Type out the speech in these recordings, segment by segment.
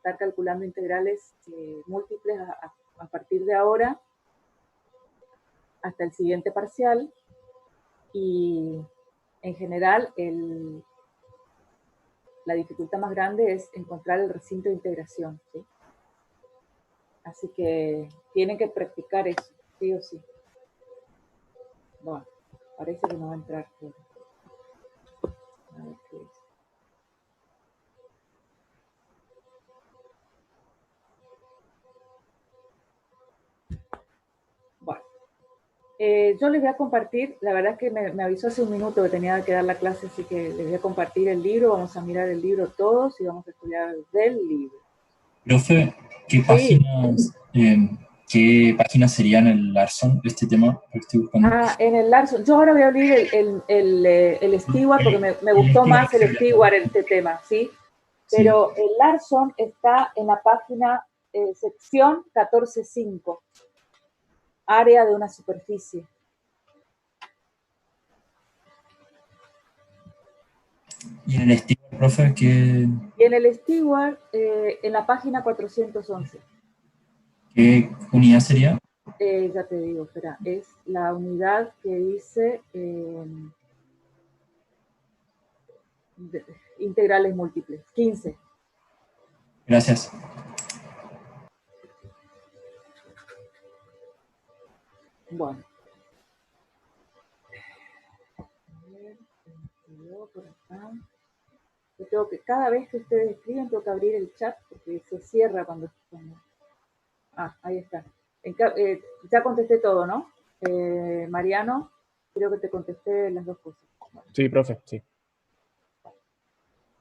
estar calculando integrales múltiples a partir de ahora hasta el siguiente parcial, y en general la dificultad más grande es encontrar el recinto de integración, ¿sí? Así que tienen que practicar eso, sí o sí. Bueno, parece que no va a entrar. Pero... a ver qué es. Bueno, yo les voy a compartir, la verdad es que me avisó hace un minuto que tenía que dar la clase, así que les voy a compartir el libro, vamos a mirar el libro todos y vamos a estudiar del libro. Profe, Sí. ¿qué páginas serían el Larson, este tema que estoy buscando? En el Larson. Yo ahora voy a abrir el Stewart porque me gustó más el Stewart en este tema, ¿sí? Pero el Larson está en la página sección 14.5, área de una superficie. Y en el Stewart, profe, Y en el Stewart, en la página 411. ¿qué unidad sería? Ya te digo, espera, es la unidad que dice integrales múltiples, 15. Gracias. Bueno. Por acá. Yo tengo que, cada vez que ustedes escriben, tengo que abrir el chat porque se cierra cuando... Ah, ahí está. Ya contesté todo, ¿no? Mariano, creo que te contesté las dos cosas. Bueno. Sí, profe, sí.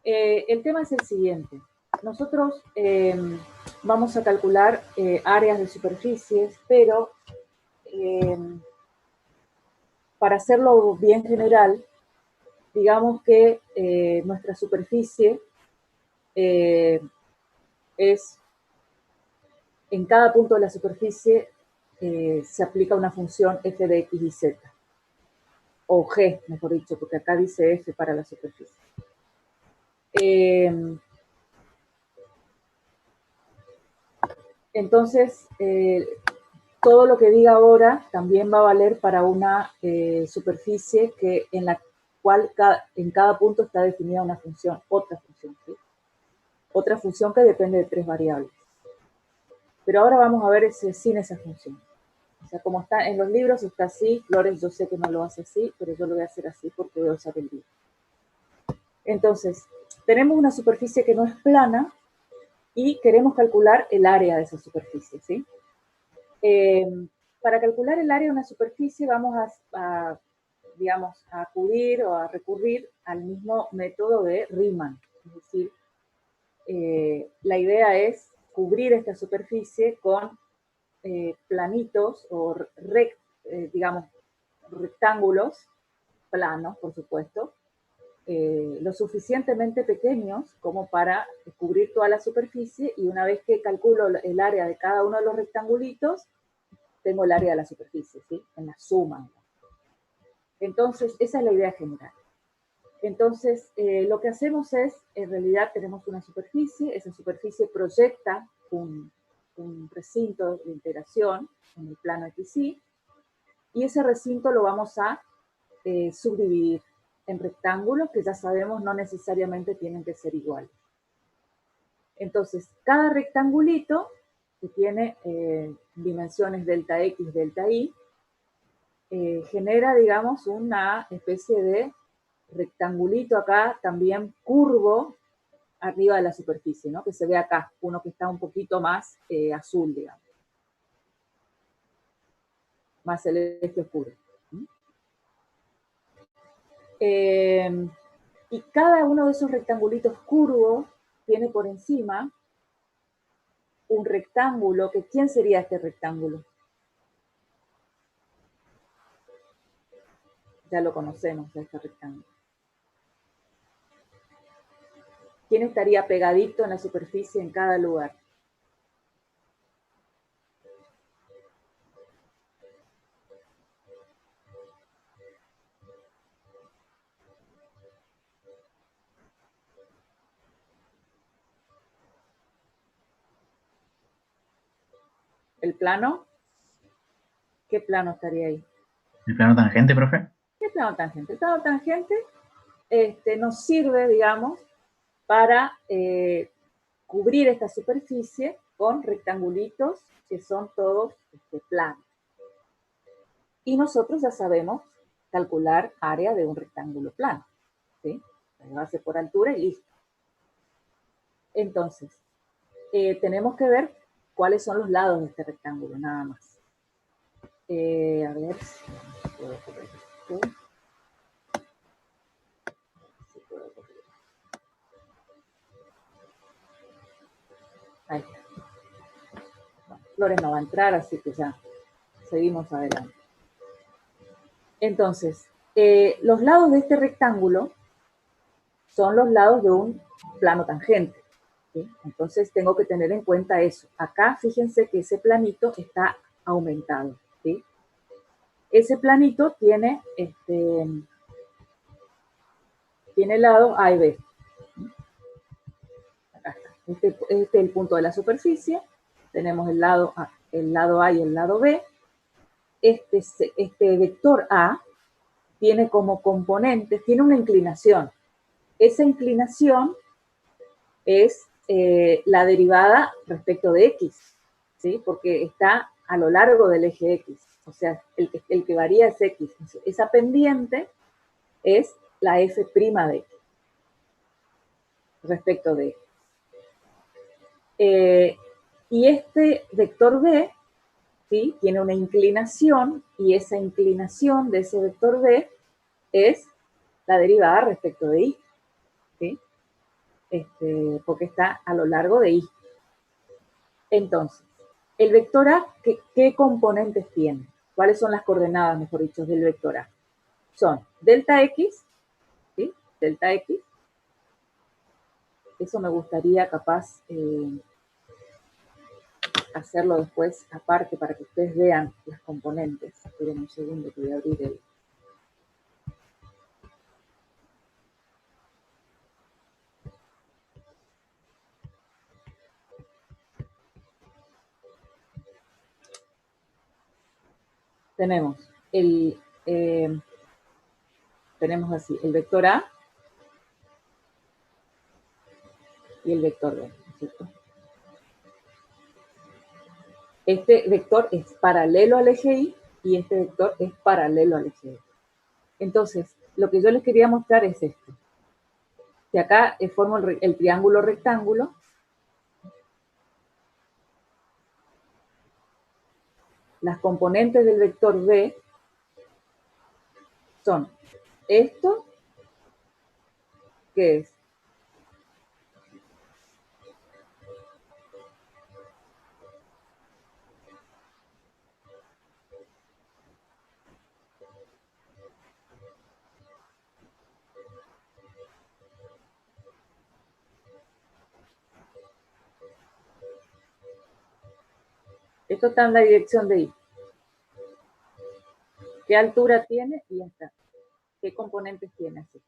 El tema es el siguiente. Nosotros vamos a calcular áreas de superficies, pero para hacerlo bien general, digamos que nuestra superficie es, en cada punto de la superficie se aplica una función f de x y z, o g, mejor dicho, porque acá dice f para la superficie. Entonces, todo lo que diga ahora también va a valer para una superficie en la cual en cada punto está definida una función, otra función, ¿sí? Otra función que depende de 3 variables. Pero ahora vamos a ver sin esa función. O sea, como está en los libros está así, Flores yo sé que no lo hace así, pero yo lo voy a hacer así porque voy a usar el libro. Entonces, tenemos una superficie que no es plana y queremos calcular el área de esa superficie, ¿sí? Para calcular el área de una superficie vamos digamos, a acudir o a recurrir al mismo método de Riemann. Es decir, la idea es cubrir esta superficie con planitos o digamos, rectángulos planos, por supuesto, lo suficientemente pequeños como para cubrir toda la superficie, y una vez que calculo el área de cada uno de los rectangulitos, tengo el área de la superficie, ¿sí? En la suma. Entonces, esa es la idea general. Entonces, lo que hacemos es, en realidad tenemos una superficie, esa superficie proyecta un recinto de integración en el plano XY, y ese recinto lo vamos a subdividir en rectángulos que ya sabemos no necesariamente tienen que ser iguales. Entonces, cada rectangulito que tiene dimensiones delta X, delta Y, genera, digamos, una especie de rectangulito acá, también curvo, arriba de la superficie, ¿no? Que se ve acá, uno que está un poquito más azul, digamos. Más celeste oscuro. Y cada uno de esos rectangulitos curvos tiene por encima un rectángulo, que ¿quién sería este rectángulo? Ya lo conocemos, este rectángulo. ¿Quién estaría pegadito en la superficie en cada lugar? ¿El plano? ¿Qué plano estaría ahí? ¿El plano tangente, profe? ¿Qué plano tangente? El plano tangente nos sirve, digamos, para cubrir esta superficie con rectangulitos que son todos planos. Y nosotros ya sabemos calcular área de un rectángulo plano, ¿sí? Se hace por altura y listo. Entonces, tenemos que ver cuáles son los lados de este rectángulo, nada más. A ver si puedo correr esto. Si puedo correr. Ahí está. Bueno, Flores no va a entrar, así que ya seguimos adelante. Entonces, los lados de este rectángulo son los lados de un plano tangente, ¿sí? Entonces tengo que tener en cuenta eso. Acá fíjense que ese planito está aumentado, ¿sí? Ese planito tiene, tiene lados A y B. Acá está. Este es el punto de la superficie. Tenemos el lado A y el lado B. Este vector A tiene como componentes, tiene una inclinación. Esa inclinación es la derivada respecto de X, ¿sí? Porque está a lo largo del eje X. O sea, el que varía es X. Esa pendiente es la f' de X respecto de X. Y este vector B, ¿sí? Tiene una inclinación y esa inclinación de ese vector B es la derivada respecto de Y, ¿sí? Porque está a lo largo de Y. Entonces, el vector A, ¿qué componentes tiene? ¿Cuáles son las coordenadas, mejor dicho, del vector A? Son delta X, ¿sí? Delta X. Eso me gustaría capaz hacerlo después aparte para que ustedes vean las componentes. Esperen un segundo que voy a abrir el... Tenemos tenemos así el vector A y el vector B, ¿cierto? Este vector es paralelo al eje Y y este vector es paralelo al eje Y. Entonces, lo que yo les quería mostrar es esto. Que acá formo el triángulo rectángulo. Las componentes del vector B son esto, que es esto está en la dirección de Y. ¿Qué altura tiene? Y ya está. ¿Qué componentes tiene así?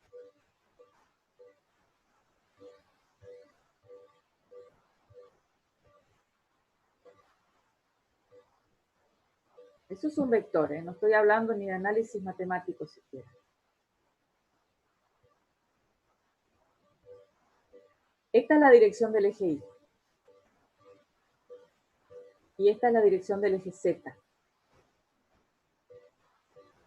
Eso es un vector, ¿eh? No estoy hablando ni de análisis matemático siquiera. Esta es la dirección del eje Y. Y esta es la dirección del eje Z.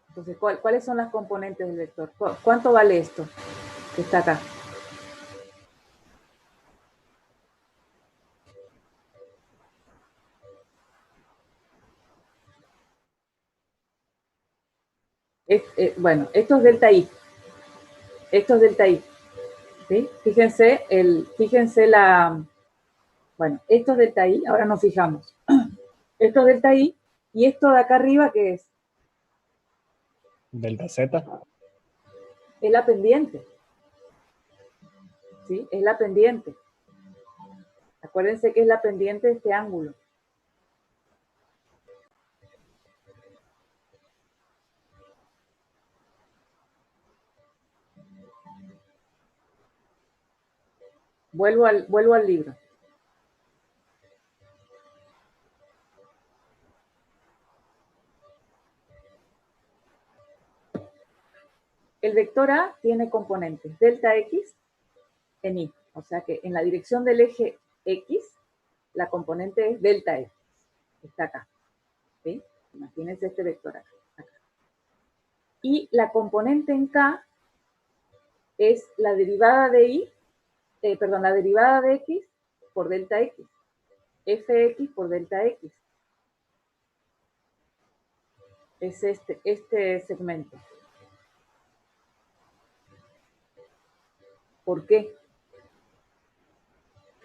Entonces, ¿cuáles son las componentes del vector? ¿Cuánto vale esto que está acá? Bueno, esto es delta I. Esto es delta I. ¿Sí? Fíjense, bueno, esto es delta I, ahora nos fijamos. Esto es delta I, y esto de acá arriba, ¿qué es? Delta Z. Es la pendiente. ¿Sí? Es la pendiente. Acuérdense que es la pendiente de este ángulo. Vuelvo al libro. el vector A tiene componentes delta X en Y. O sea que en la dirección del eje X, la componente es delta X. Está acá. ¿Sí? Imagínense este vector acá. Y la componente en K es la derivada de Y, la derivada de X por delta X. Fx por delta X. Es este segmento. ¿Por qué?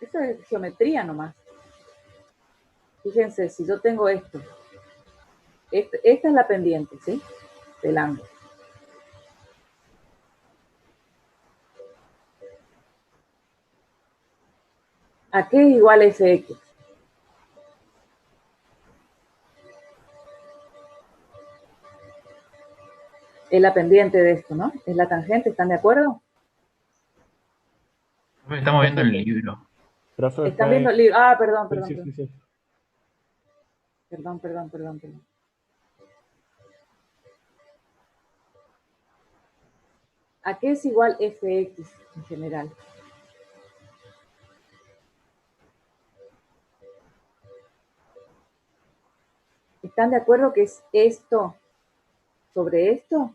Eso es geometría nomás. Fíjense, si yo tengo esto, esta es la pendiente, ¿sí? Del ángulo. ¿A qué es igual Fx? Es la pendiente de esto, ¿no? Es la tangente, ¿están de acuerdo? Estamos viendo el libro. Profe, Están viendo el libro. Ah, perdón. Sí. Perdón. ¿A qué es igual Fx en general? ¿Están de acuerdo que es esto sobre esto?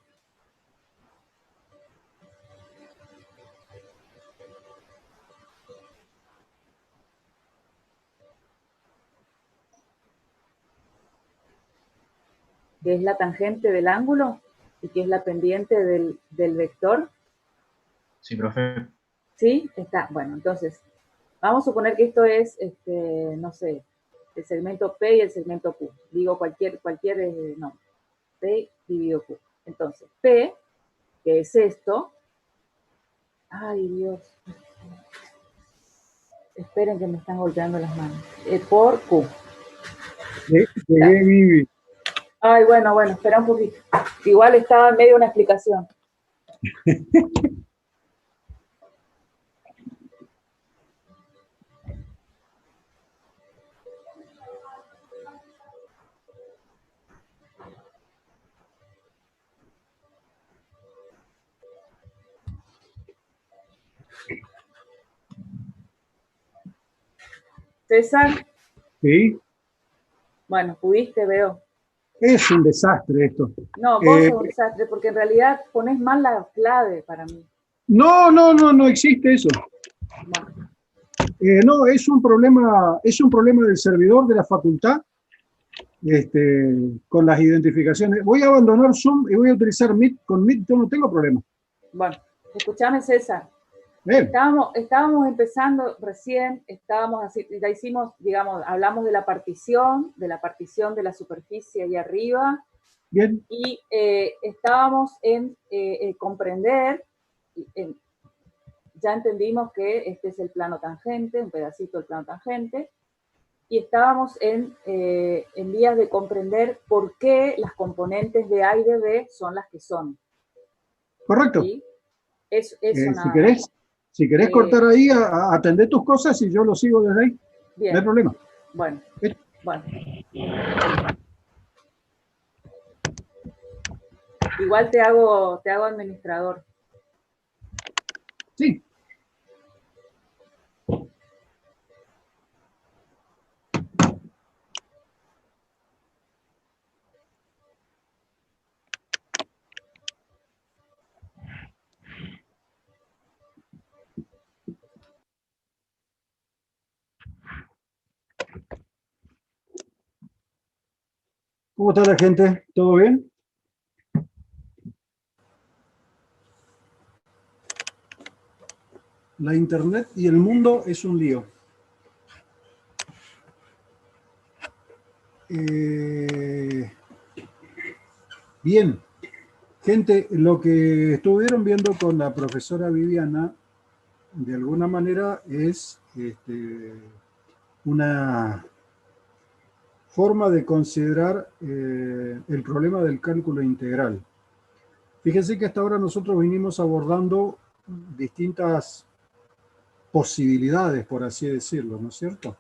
Que es la tangente del ángulo y que es la pendiente del vector. Sí, profe. ¿Sí? Está. Bueno, entonces, vamos a suponer que esto es, no sé, el segmento P y el segmento Q. Digo cualquier nombre. P dividido Q. Entonces, P, que es esto. Ay, Dios. Esperen que me están golpeando las manos. Por Q. Llegué, Vivi. Ay, bueno, espera un poquito. Igual estaba en medio de una explicación. César, ¿Sí? bueno, pudiste, veo. Es un desastre esto. No, vos sos un desastre, porque en realidad pones mal la clave para mí. No existe eso. Bueno, No, es un problema del servidor de la facultad, con las identificaciones. Voy a abandonar Zoom y voy a utilizar Meet. Con Meet yo no tengo problema. bueno, escúchame, César. Bien. Estábamos empezando recién, ya hicimos, digamos, hablamos de la partición de la superficie ahí arriba. Bien. Y estábamos en comprender, ya entendimos que este es el plano tangente, un pedacito del plano tangente, y estábamos en vías de comprender por qué las componentes de A y de B son las que son. Correcto. ¿Sí? Eso si querés cortar ahí, atender tus cosas y yo lo sigo desde ahí. Bien. No hay problema. Bueno. Igual te hago administrador. Sí. ¿Cómo está la gente? ¿Todo bien? La internet y el mundo es un lío. Bien, gente, lo que estuvieron viendo con la profesora Viviana, de alguna manera es una forma de considerar el problema del cálculo integral. Fíjense que hasta ahora nosotros vinimos abordando distintas posibilidades, por así decirlo, ¿no es cierto?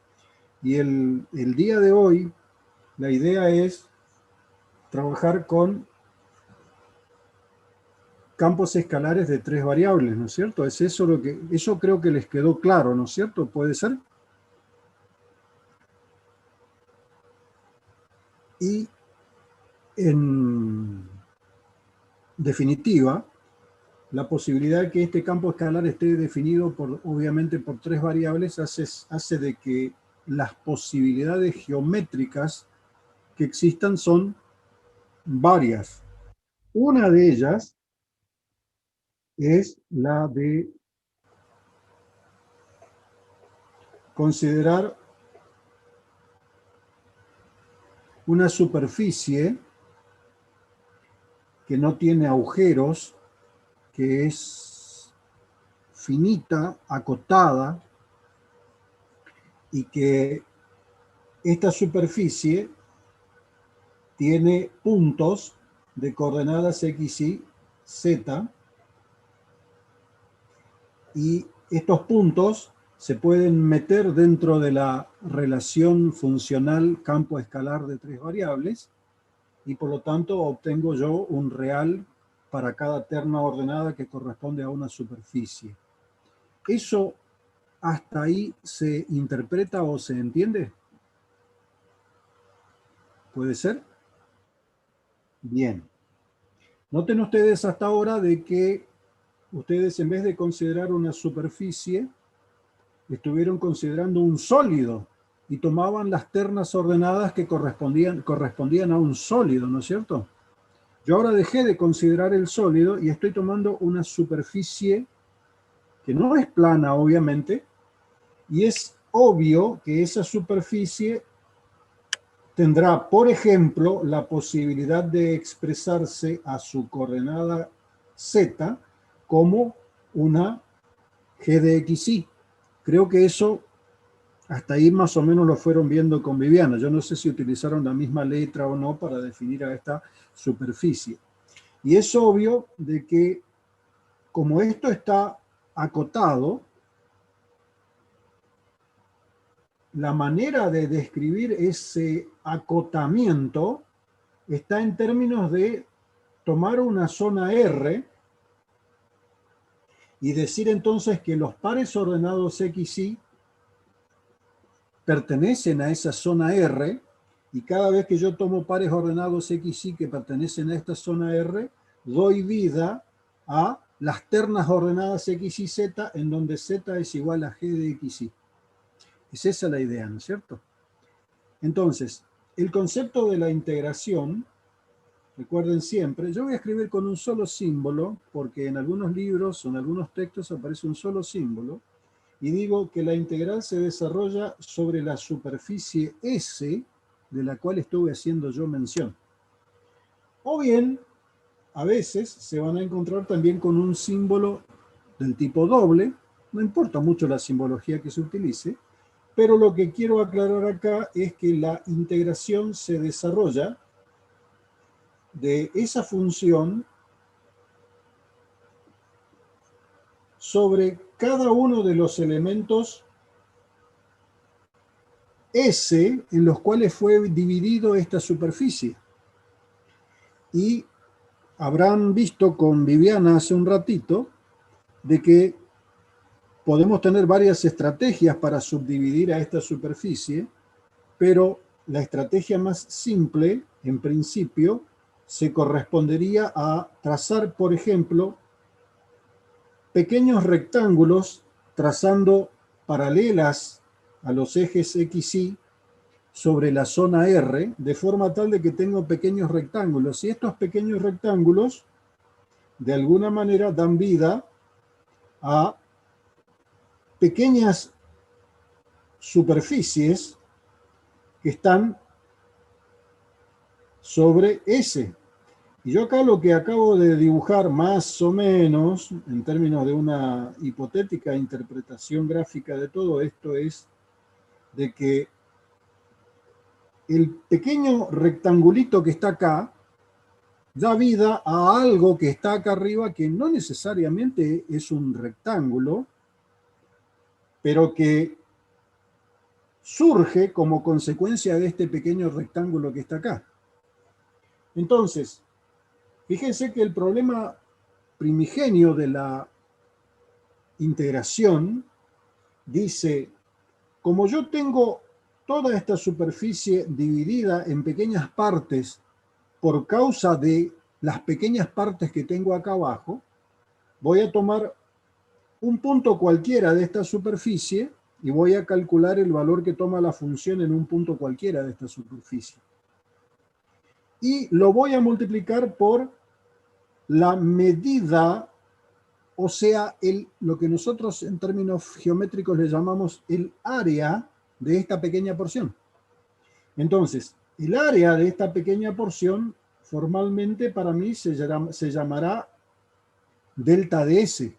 Y el día de hoy, la idea es trabajar con campos escalares de 3 variables, ¿no es cierto? Es eso lo que, eso creo que les quedó claro, ¿no es cierto? ¿Puede ser? Y en definitiva, la posibilidad de que este campo escalar esté definido obviamente por 3 variables hace de que las posibilidades geométricas que existan son varias. Una de ellas es la de considerar una superficie que no tiene agujeros, que es finita, acotada, y que esta superficie tiene puntos de coordenadas x, y, z, y estos puntos se pueden meter dentro de la relación funcional campo escalar de 3 variables, y por lo tanto obtengo yo un real para cada terna ordenada que corresponde a una superficie. ¿Eso hasta ahí se interpreta o se entiende? ¿Puede ser? Bien. Noten ustedes hasta ahora de que ustedes, en vez de considerar una superficie, estuvieron considerando un sólido y tomaban las ternas ordenadas que correspondían a un sólido, ¿no es cierto? Yo ahora dejé de considerar el sólido y estoy tomando una superficie que no es plana, obviamente, y es obvio que esa superficie tendrá, por ejemplo, la posibilidad de expresarse a su coordenada z como una g de xy. Creo que eso, hasta ahí más o menos lo fueron viendo con Viviana. Yo no sé si utilizaron la misma letra o no para definir a esta superficie. Y es obvio de que, como esto está acotado, la manera de describir ese acotamiento está en términos de tomar una zona R y decir entonces que los pares ordenados x, y pertenecen a esa zona R, y cada vez que yo tomo pares ordenados x, y que pertenecen a esta zona R, doy vida a las ternas ordenadas x, y z, en donde z es igual a g de x, y. Es esa la idea, ¿no es cierto? Entonces, el concepto de la integración, recuerden siempre, yo voy a escribir con un solo símbolo, porque en algunos libros o en algunos textos aparece un solo símbolo, y digo que la integral se desarrolla sobre la superficie S, de la cual estuve haciendo yo mención. O bien, a veces se van a encontrar también con un símbolo del tipo doble, no importa mucho la simbología que se utilice, pero lo que quiero aclarar acá es que la integración se desarrolla de esa función sobre cada uno de los elementos S en los cuales fue dividido esta superficie. Y habrán visto con Viviana hace un ratito de que podemos tener varias estrategias para subdividir a esta superficie, pero la estrategia más simple, en principio, se correspondería a trazar, por ejemplo, pequeños rectángulos trazando paralelas a los ejes x, y sobre la zona R, de forma tal de que tengo pequeños rectángulos. Y estos pequeños rectángulos, de alguna manera, dan vida a pequeñas superficies que están sobre S. Y yo acá lo que acabo de dibujar más o menos, en términos de una hipotética interpretación gráfica de todo esto, es de que el pequeño rectangulito que está acá da vida a algo que está acá arriba que no necesariamente es un rectángulo, pero que surge como consecuencia de este pequeño rectángulo que está acá. Entonces, fíjense que el problema primigenio de la integración dice, como yo tengo toda esta superficie dividida en pequeñas partes por causa de las pequeñas partes que tengo acá abajo, voy a tomar un punto cualquiera de esta superficie y voy a calcular el valor que toma la función en un punto cualquiera de esta superficie. Y lo voy a multiplicar por la medida, o sea, lo que nosotros en términos geométricos le llamamos el área de esta pequeña porción. Entonces, el área de esta pequeña porción formalmente para mí se llamará delta de S.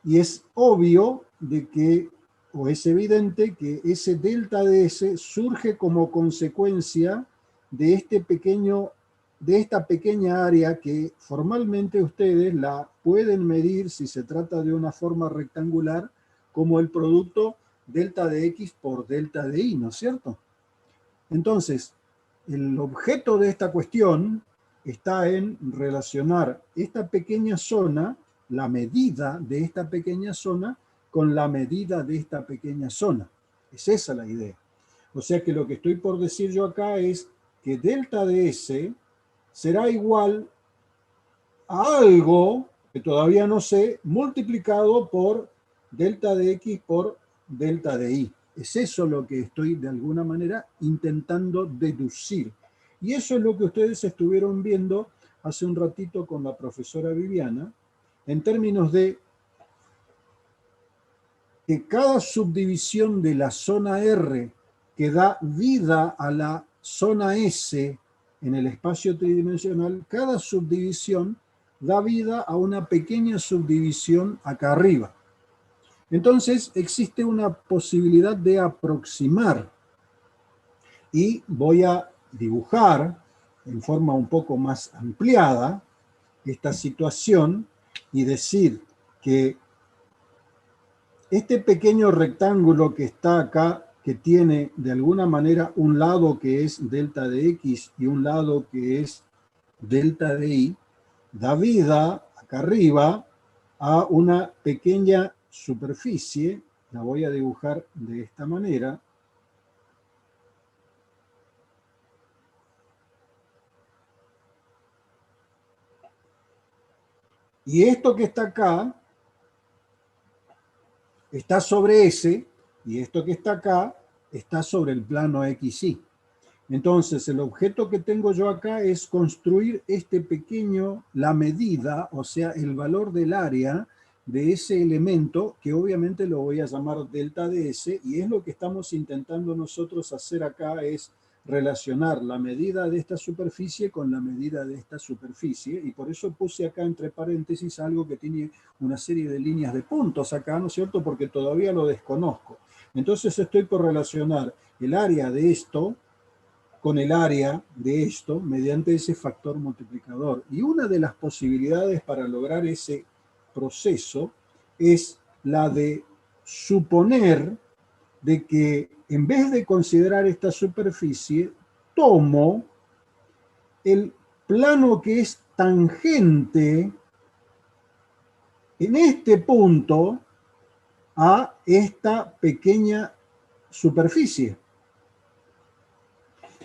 Y es obvio de que, o es evidente que ese delta de S surge como consecuencia de esta pequeña área que formalmente ustedes la pueden medir si se trata de una forma rectangular como el producto delta de X por delta de Y, ¿no es cierto? Entonces, el objeto de esta cuestión está en relacionar esta pequeña zona, la medida de esta pequeña zona, con la medida de esta pequeña zona. Es esa la idea. O sea que lo que estoy por decir yo acá es que delta de S será igual a algo que todavía no sé, multiplicado por delta de X por delta de Y. Es eso lo que estoy de alguna manera intentando deducir. Y eso es lo que ustedes estuvieron viendo hace un ratito con la profesora Viviana, en términos de que cada subdivisión de la zona R que da vida a la zona S en el espacio tridimensional, cada subdivisión da vida a una pequeña subdivisión acá arriba. Entonces existe una posibilidad de aproximar y voy a dibujar en forma un poco más ampliada esta situación y decir que este pequeño rectángulo que está acá, que tiene de alguna manera un lado que es delta de X y un lado que es delta de Y, da vida acá arriba a una pequeña superficie, la voy a dibujar de esta manera. Y esto que está acá está sobre S, y esto que está acá está sobre el plano XY. Entonces, el objeto que tengo yo acá es construir este pequeño, la medida, o sea, el valor del área de ese elemento, que obviamente lo voy a llamar delta de S, y es lo que estamos intentando nosotros hacer acá, es relacionar la medida de esta superficie con la medida de esta superficie, y por eso puse acá entre paréntesis algo que tiene una serie de líneas de puntos acá, ¿no es cierto? Porque todavía lo desconozco. Entonces estoy por relacionar el área de esto con el área de esto mediante ese factor multiplicador. Y una de las posibilidades para lograr ese proceso es la de suponer de que en vez de considerar esta superficie, tomo el plano que es tangente en este punto a esta pequeña superficie.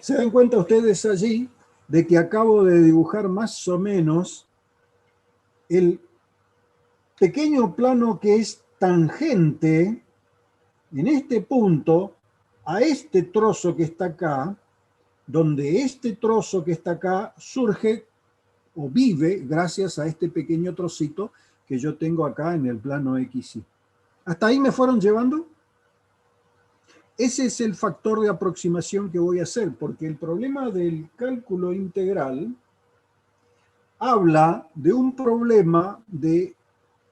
¿Se dan cuenta ustedes allí de que acabo de dibujar más o menos el pequeño plano que es tangente en este punto a este trozo que está acá, donde este trozo que está acá surge o vive gracias a este pequeño trocito que yo tengo acá en el plano XY? ¿Hasta ahí me fueron llevando? Ese es el factor de aproximación que voy a hacer, porque el problema del cálculo integral habla de un problema de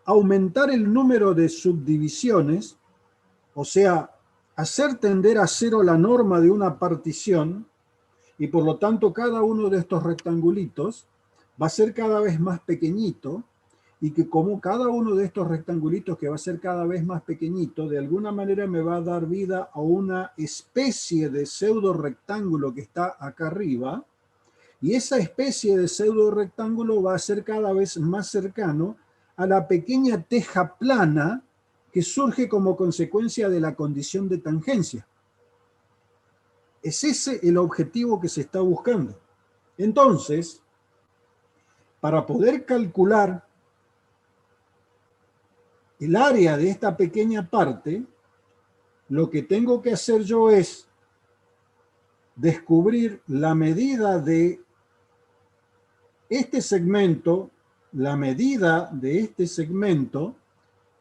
aumentar el número de subdivisiones, o sea, hacer tender a cero la norma de una partición, y por lo tanto cada uno de estos rectangulitos va a ser cada vez más pequeñito, y que como cada uno de estos rectangulitos que va a ser cada vez más pequeñito, de alguna manera me va a dar vida a una especie de pseudo rectángulo que está acá arriba, Y esa especie de pseudo rectángulo va a ser cada vez más cercano a la pequeña teja plana que surge como consecuencia de la condición de tangencia. Es ese el objetivo que se está buscando. Entonces, para poder calcular el área de esta pequeña parte, lo que tengo que hacer yo es descubrir la medida de este segmento,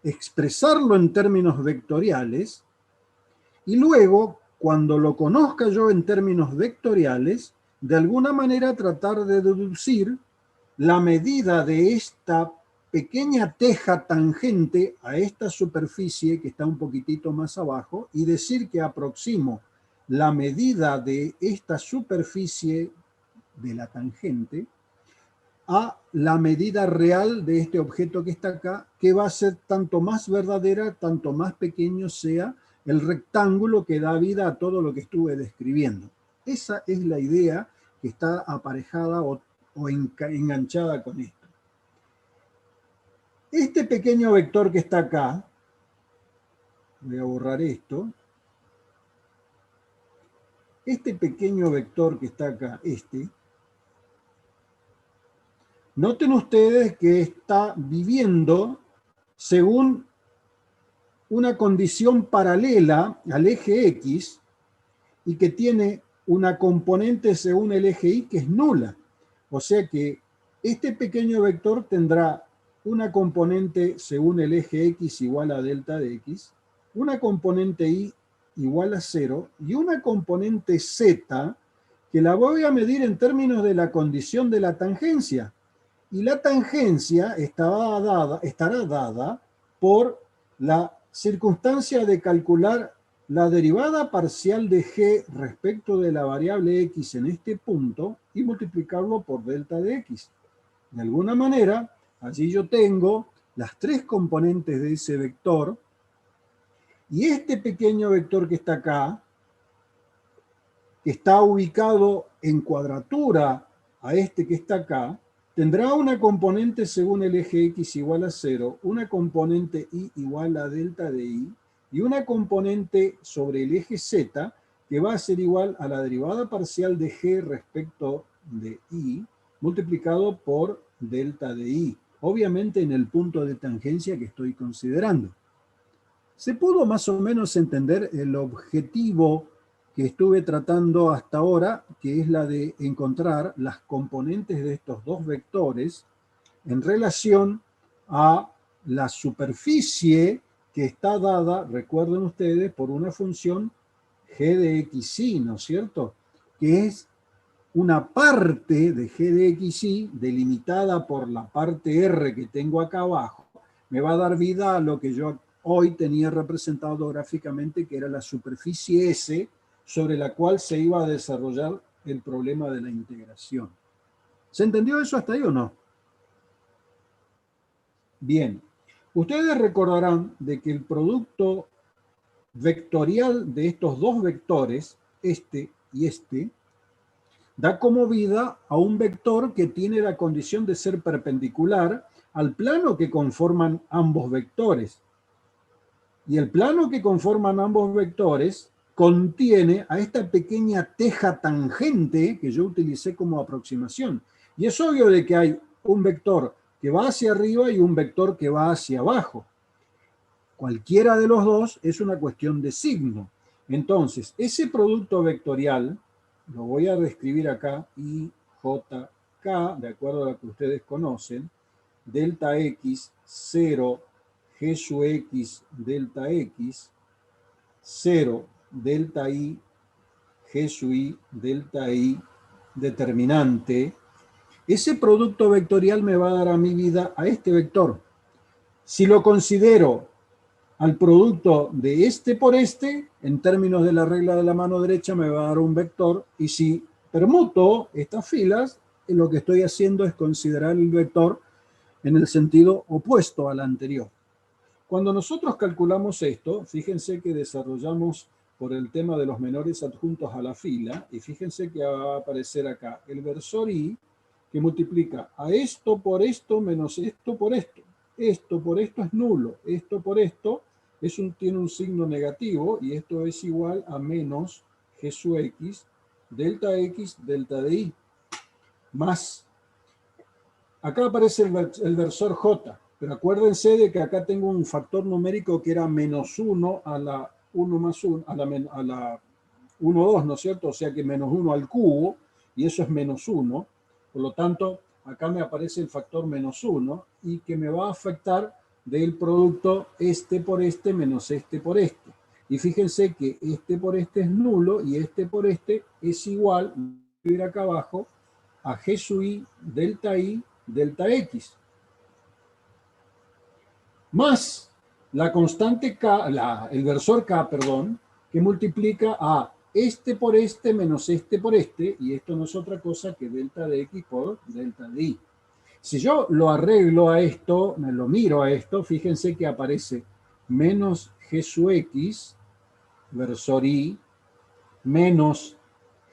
expresarlo en términos vectoriales, y luego, cuando lo conozca yo en términos vectoriales, de alguna manera tratar de deducir la medida de esta pequeña teja tangente a esta superficie que está un poquitito más abajo y decir que aproximo la medida de esta superficie de la tangente a la medida real de este objeto que está acá, que va a ser tanto más verdadera, tanto más pequeño sea el rectángulo que da vida a todo lo que estuve describiendo. Esa es la idea que está aparejada o enganchada con esto. Este pequeño vector que está acá, voy a borrar esto, este pequeño vector que está acá, noten ustedes que está viviendo según una condición paralela al eje X y que tiene una componente según el eje Y que es nula. O sea que este pequeño vector tendrá una componente según el eje X igual a delta de X, una componente Y igual a 0 y una componente Z que la voy a medir en términos de la condición de la tangencia. Y la tangencia estará dada por la circunstancia de calcular la derivada parcial de g respecto de la variable x en este punto y multiplicarlo por delta de x. De alguna manera, allí yo tengo las tres componentes de ese vector y este pequeño vector que está acá, que está ubicado en cuadratura a este que está acá, tendrá una componente según el eje x igual a 0, una componente y igual a delta de y, y una componente sobre el eje z que va a ser igual a la derivada parcial de g respecto de y multiplicado por delta de y, obviamente en el punto de tangencia que estoy considerando. ¿Se pudo más o menos entender el objetivo que estuve tratando hasta ahora, que es la de encontrar las componentes de estos dos vectores en relación a la superficie que está dada, recuerden ustedes, por una función g de xy, ¿no es cierto? Que es una parte de g de xy delimitada por la parte r que tengo acá abajo, me va a dar vida a lo que yo hoy tenía representado gráficamente, que era la superficie S, sobre la cual se iba a desarrollar el problema de la integración. ¿Se entendió eso hasta ahí o no? Bien. Ustedes recordarán de que el producto vectorial de estos dos vectores, este y este, da como vida a un vector que tiene la condición de ser perpendicular al plano que conforman ambos vectores. Y el plano que conforman ambos vectores contiene a esta pequeña teja tangente que yo utilicé como aproximación. Y es obvio de que hay un vector que va hacia arriba y un vector que va hacia abajo. Cualquiera de los dos es una cuestión de signo. Entonces, ese producto vectorial, lo voy a describir acá, IJK, de acuerdo a lo que ustedes conocen, delta X, 0, G sub X, delta X, 0, delta Y, G sub Y, delta Y, determinante. Ese producto vectorial me va a dar a mi vida a este vector. Si lo considero al producto de este por este, en términos de la regla de la mano derecha me va a dar un vector, y si permuto estas filas, lo que estoy haciendo es considerar el vector en el sentido opuesto al anterior. Cuando nosotros calculamos esto, fíjense que desarrollamos por el tema de los menores adjuntos a la fila, y fíjense que va a aparecer acá el versor i, que multiplica a esto por esto menos esto por esto. Esto por esto es nulo, esto por esto tiene un signo negativo, y esto es igual a menos g sub x, delta de i, más. Acá aparece el versor j, pero acuérdense de que acá tengo un factor numérico que era menos 1 a la 1 más 1, a la 1, 2, ¿no es cierto? O sea que menos 1 al cubo, y eso es menos 1. Por lo tanto, acá me aparece el factor menos 1, y que me va a afectar del producto este por este menos este por este. Y fíjense que este por este es nulo, y este por este es igual, voy a ir acá abajo, a g sub i, delta x, más la constante k, el versor k, perdón, que multiplica a este por este menos este por este, y esto no es otra cosa que delta de x por delta de y. Si yo lo arreglo a esto, me lo miro a esto, fíjense que aparece menos g sub x versor i, menos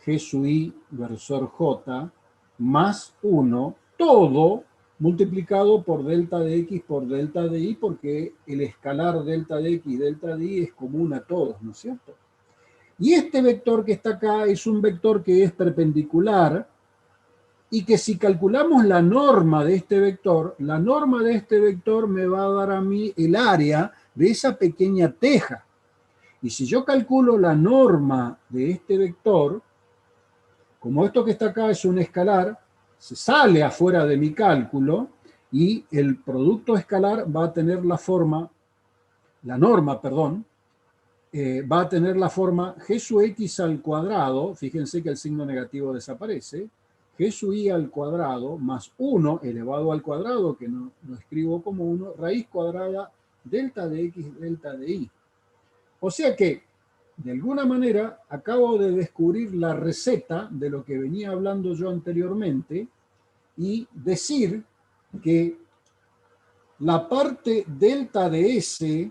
g sub i versor j, más 1, todo multiplicado por delta de x por delta de y, porque el escalar delta de x y delta de y es común a todos, ¿no es cierto? Y este vector que está acá es un vector que es perpendicular, y que si calculamos la norma de este vector, la norma de este vector me va a dar a mí el área de esa pequeña teja. Y si yo calculo la norma de este vector, como esto que está acá es un escalar, se sale afuera de mi cálculo, y el producto escalar va a tener la forma, la norma, perdón, va a tener la forma g sub x al cuadrado, fíjense que el signo negativo desaparece, g sub i al cuadrado más 1 elevado al cuadrado, que no lo escribo como 1, raíz cuadrada delta de x delta de y. O sea que, de alguna manera, acabo de descubrir la receta de lo que venía hablando yo anteriormente, y decir que la parte delta de S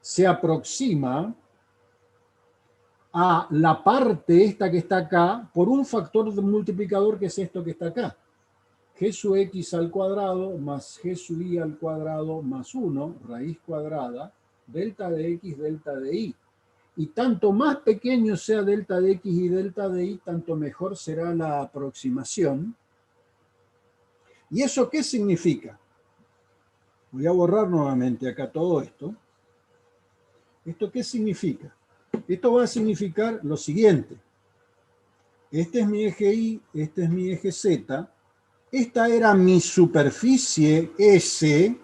se aproxima a la parte esta que está acá por un factor multiplicador que es esto que está acá. G sub x al cuadrado más g sub i al cuadrado más 1, raíz cuadrada, delta de x, delta de y. Y tanto más pequeño sea delta de x y delta de y, tanto mejor será la aproximación. ¿Y eso qué significa? Voy a borrar nuevamente acá todo esto. ¿Esto qué significa? Esto va a significar lo siguiente. Este es mi eje Y, este es mi eje Z. Esta era mi superficie S.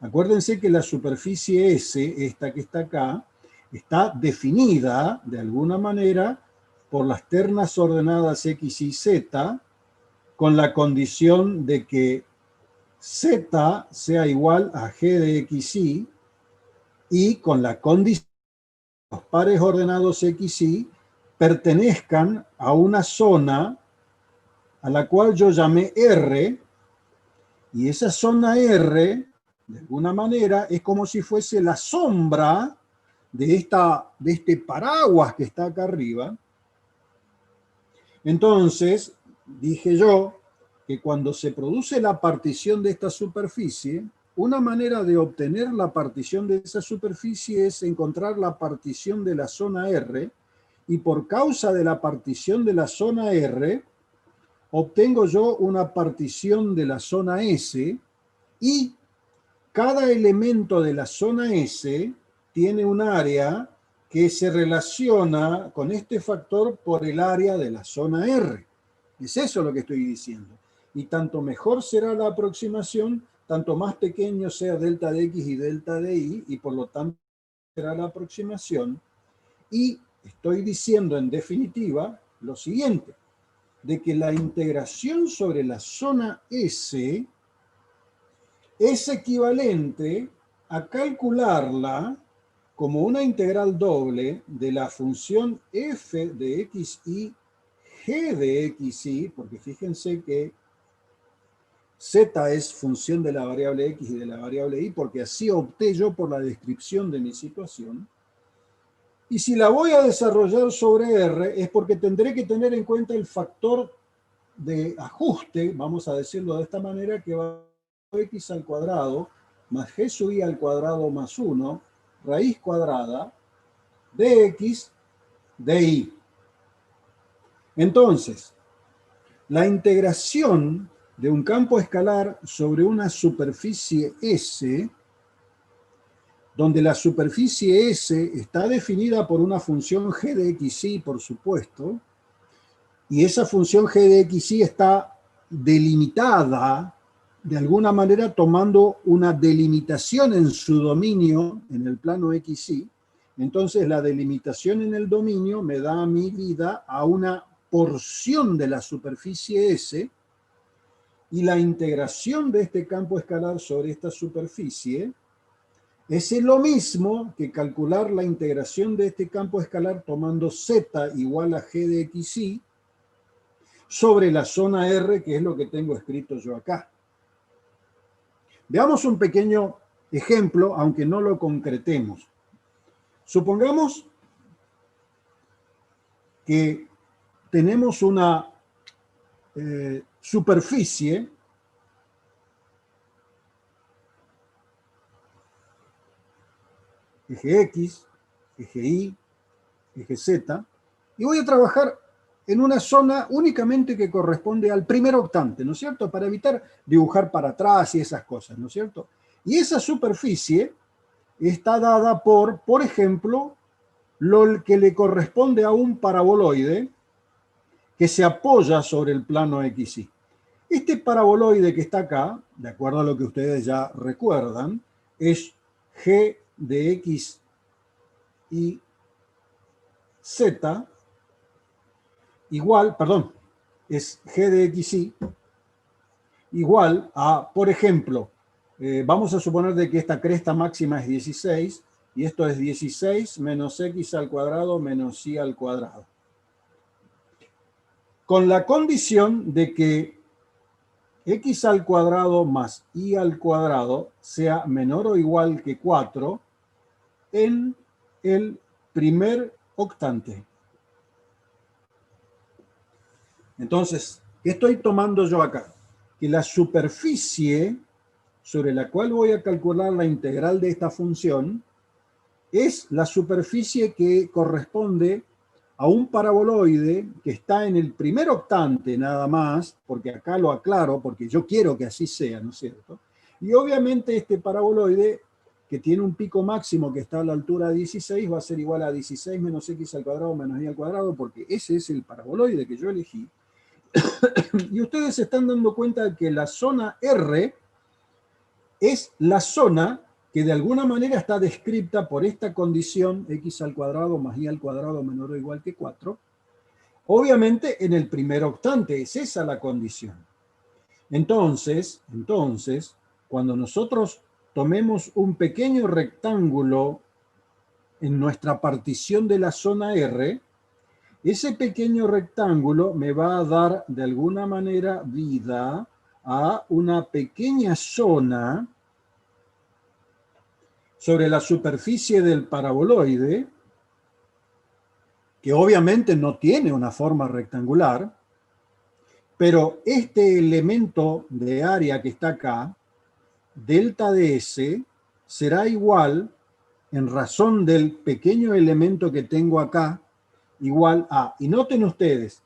Acuérdense que la superficie S, esta que está acá, está definida de alguna manera por las ternas ordenadas X y Z, con la condición de que Z sea igual a G de XY, y con la condición de que los pares ordenados XY pertenezcan a una zona a la cual yo llamé R, y esa zona R, de alguna manera, es como si fuese la sombra de este paraguas que está acá arriba. Entonces, dije yo que cuando se produce la partición de esta superficie, una manera de obtener la partición de esa superficie es encontrar la partición de la zona R, y por causa de la partición de la zona R, obtengo yo una partición de la zona S, y cada elemento de la zona S tiene un área que se relaciona con este factor por el área de la zona R. Es eso lo que estoy diciendo. Y tanto mejor será la aproximación, tanto más pequeño sea delta de x y delta de y, y por lo tanto será la aproximación. Y estoy diciendo en definitiva lo siguiente, de que la integración sobre la zona S es equivalente a calcularla como una integral doble de la función f de xy, g de xy, porque fíjense que z es función de la variable x y de la variable y, porque así opté yo por la descripción de mi situación, Y si la voy a desarrollar sobre R, es porque tendré que tener en cuenta el factor de ajuste, vamos a decirlo de esta manera, que va a x al cuadrado más g sub i al cuadrado más 1, raíz cuadrada de x de y. Entonces, la integración de un campo escalar sobre una superficie S, donde la superficie S está definida por una función g de xy, por supuesto, y esa función g de xy está delimitada de alguna manera tomando una delimitación en su dominio en el plano xy. Entonces la delimitación en el dominio me da a mi vida a una porción de la superficie S, y la integración de este campo escalar sobre esta superficie es lo mismo que calcular la integración de este campo escalar tomando z igual a g de xy sobre la zona R, que es lo que tengo escrito yo acá. Veamos un pequeño ejemplo, aunque no lo concretemos. Supongamos que tenemos una superficie eje X, eje Y, eje Z, y voy a trabajar en una zona únicamente que corresponde al primer octante, ¿no es cierto? Para evitar dibujar para atrás y esas cosas, ¿no es cierto? Y esa superficie está dada por ejemplo, lo que le corresponde a un paraboloide que se apoya sobre el plano XY. Este paraboloide que está acá, de acuerdo a lo que ustedes ya recuerdan, es g de x y z igual, perdón, es g de xy igual a, por ejemplo, vamos a suponer de que esta cresta máxima es 16 y esto es 16 menos x al cuadrado menos y al cuadrado. Con la condición de que x al cuadrado más y al cuadrado sea menor o igual que 4 en el primer octante. Entonces, ¿qué estoy tomando yo acá? Que la superficie sobre la cual voy a calcular la integral de esta función es la superficie que corresponde a un paraboloide que está en el primer octante nada más, porque acá lo aclaro, porque yo quiero que así sea, ¿no es cierto? Y obviamente este paraboloide, que tiene un pico máximo que está a la altura de 16, va a ser igual a 16 menos x al cuadrado menos y al cuadrado, porque ese es el paraboloide que yo elegí. Y ustedes se están dando cuenta de que la zona R es la zona que de alguna manera está descrita por esta condición x al cuadrado más y al cuadrado menor o igual que 4. Obviamente en el primer octante es esa la condición. Entonces, cuando nosotros tomemos un pequeño rectángulo en nuestra partición de la zona R, ese pequeño rectángulo me va a dar de alguna manera vida a una pequeña zona sobre la superficie del paraboloide, que obviamente no tiene una forma rectangular, pero este elemento de área que está acá, delta de S, será igual, en razón del pequeño elemento que tengo acá, igual a, y noten ustedes,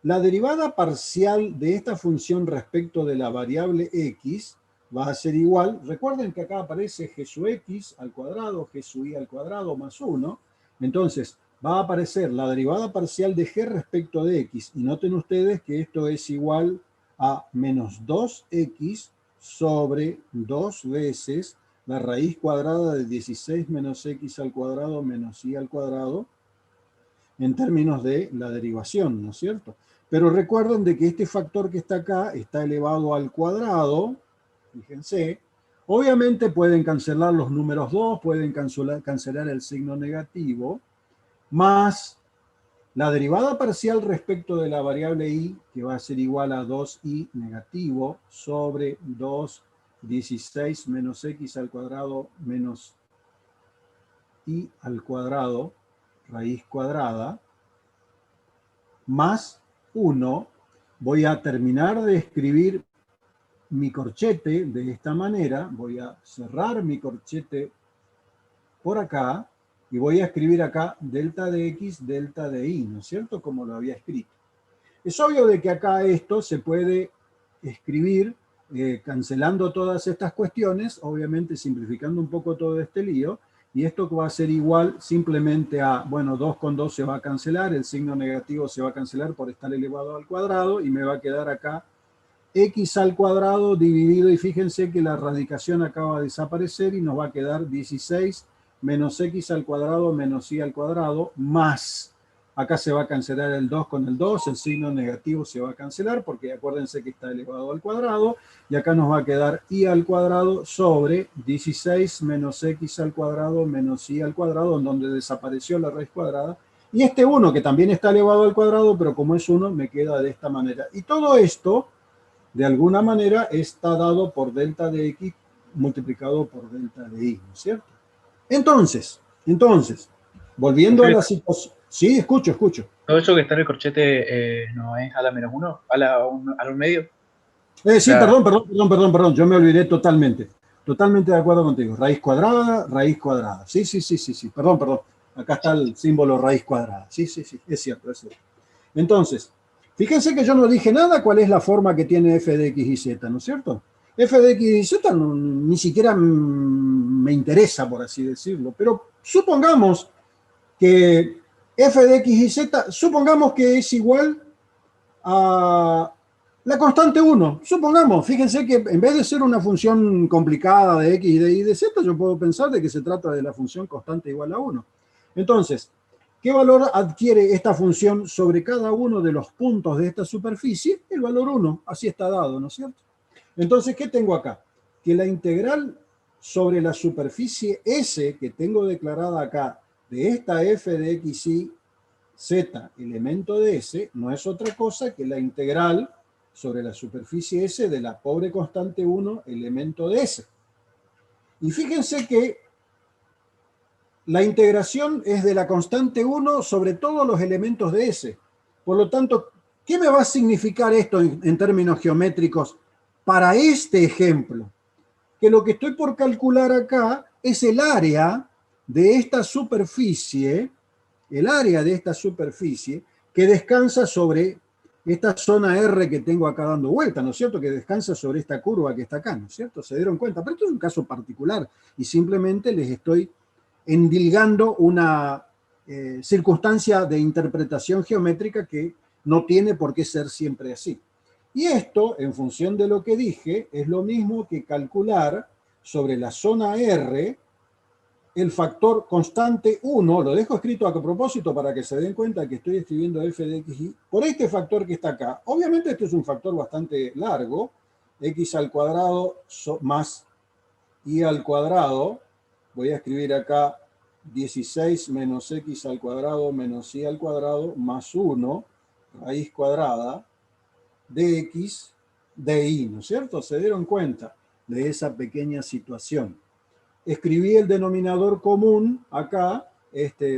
la derivada parcial de esta función respecto de la variable x va a ser igual, recuerden que acá aparece g sub x al cuadrado, g sub y al cuadrado más 1, entonces va a aparecer la derivada parcial de g respecto de x, y noten ustedes que esto es igual a menos 2x sobre 2 veces la raíz cuadrada de 16 menos x al cuadrado menos y al cuadrado, en términos de la derivación, ¿no es cierto? Pero recuerden de que este factor que está acá está elevado al cuadrado, fíjense, obviamente pueden cancelar los números 2, pueden cancelar el signo negativo, más la derivada parcial respecto de la variable y, que va a ser igual a 2i negativo sobre 2, 16 menos x al cuadrado menos y al cuadrado, raíz cuadrada más 1. Voy a terminar de escribir mi corchete de esta manera. Voy a cerrar mi corchete por acá y voy a escribir acá delta de x, delta de y, ¿no es cierto? Como lo había escrito. Es obvio de que acá esto se puede escribir cancelando todas estas cuestiones, obviamente simplificando un poco todo este lío, y esto va a ser igual simplemente a, bueno, 2 con 2 se va a cancelar, el signo negativo se va a cancelar por estar elevado al cuadrado, y me va a quedar acá x al cuadrado dividido, y fíjense que la radicación acaba de desaparecer, y nos va a quedar 16 menos x al cuadrado menos y al cuadrado, más, acá se va a cancelar el 2 con el 2, el signo negativo se va a cancelar, porque acuérdense que está elevado al cuadrado, y acá nos va a quedar y al cuadrado sobre 16 menos x al cuadrado menos y al cuadrado, en donde desapareció la raíz cuadrada, y este 1 que también está elevado al cuadrado, pero como es 1 me queda de esta manera. Y todo esto, de alguna manera, está dado por delta de x multiplicado por delta de y, ¿no es cierto? Entonces, volviendo a la situación. Sí, escucho. Todo eso que está en el corchete no es a la menos 1, a la 1 medio. Sí, sea, perdón, yo me olvidé totalmente. Totalmente de acuerdo contigo. Raíz cuadrada. Sí. Perdón. Acá está el símbolo raíz cuadrada. Sí, es cierto. Entonces, fíjense que yo no dije nada cuál es la forma que tiene f de x y z, ¿no es cierto? F de x y z ni siquiera me interesa, por así decirlo, pero supongamos que f de x y z, supongamos que es igual a la constante 1. Supongamos, fíjense que en vez de ser una función complicada de x, de y, de z, yo puedo pensar de que se trata de la función constante igual a 1. Entonces, ¿qué valor adquiere esta función sobre cada uno de los puntos de esta superficie? El valor 1, así está dado, ¿no es cierto? Entonces, ¿qué tengo acá? Que la integral sobre la superficie S que tengo declarada acá, de esta f de x y z, elemento de S, no es otra cosa que la integral sobre la superficie S de la pobre constante 1, elemento de S. Y fíjense que la integración es de la constante 1 sobre todos los elementos de S. Por lo tanto, ¿qué me va a significar esto en términos geométricos para este ejemplo? Que lo que estoy por calcular acá es el área de esta superficie, que descansa sobre esta zona R que tengo acá dando vuelta, ¿no es cierto? Que descansa sobre esta curva que está acá, ¿no es cierto? ¿Se dieron cuenta? Pero esto es un caso particular y simplemente les estoy endilgando una circunstancia de interpretación geométrica que no tiene por qué ser siempre así. Y esto, en función de lo que dije, es lo mismo que calcular sobre la zona R el factor constante 1, lo dejo escrito a propósito para que se den cuenta que estoy escribiendo f de x y por este factor que está acá. Obviamente este es un factor bastante largo, x al cuadrado más y al cuadrado, voy a escribir acá 16 menos x al cuadrado menos y al cuadrado más 1, raíz cuadrada, de x de y, ¿no es cierto? ¿Se dieron cuenta de esa pequeña situación? Escribí el denominador común acá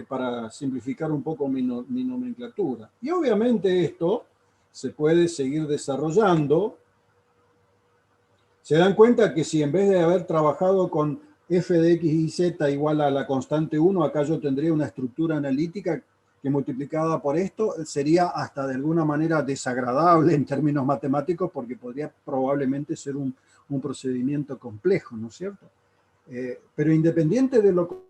para simplificar un poco mi nomenclatura. Y obviamente esto se puede seguir desarrollando. Se dan cuenta que si en vez de haber trabajado con f de x y z igual a la constante 1, acá yo tendría una estructura analítica que multiplicada por esto sería hasta de alguna manera desagradable en términos matemáticos porque podría probablemente ser un procedimiento complejo, ¿no es cierto? Pero independiente de lo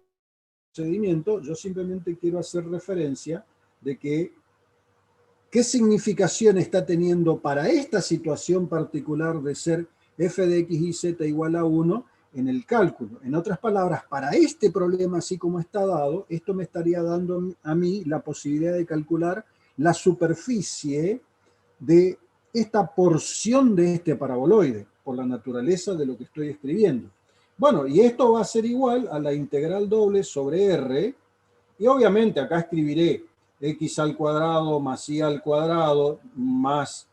procedimiento, yo simplemente quiero hacer referencia de que qué significación está teniendo para esta situación particular de ser f de x y z igual a 1 en el cálculo. En otras palabras, para este problema así como está dado, esto me estaría dando a mí la posibilidad de calcular la superficie de esta porción de este paraboloide, por la naturaleza de lo que estoy escribiendo. Bueno, y esto va a ser igual a la integral doble sobre R, y obviamente acá escribiré x al cuadrado más y al cuadrado más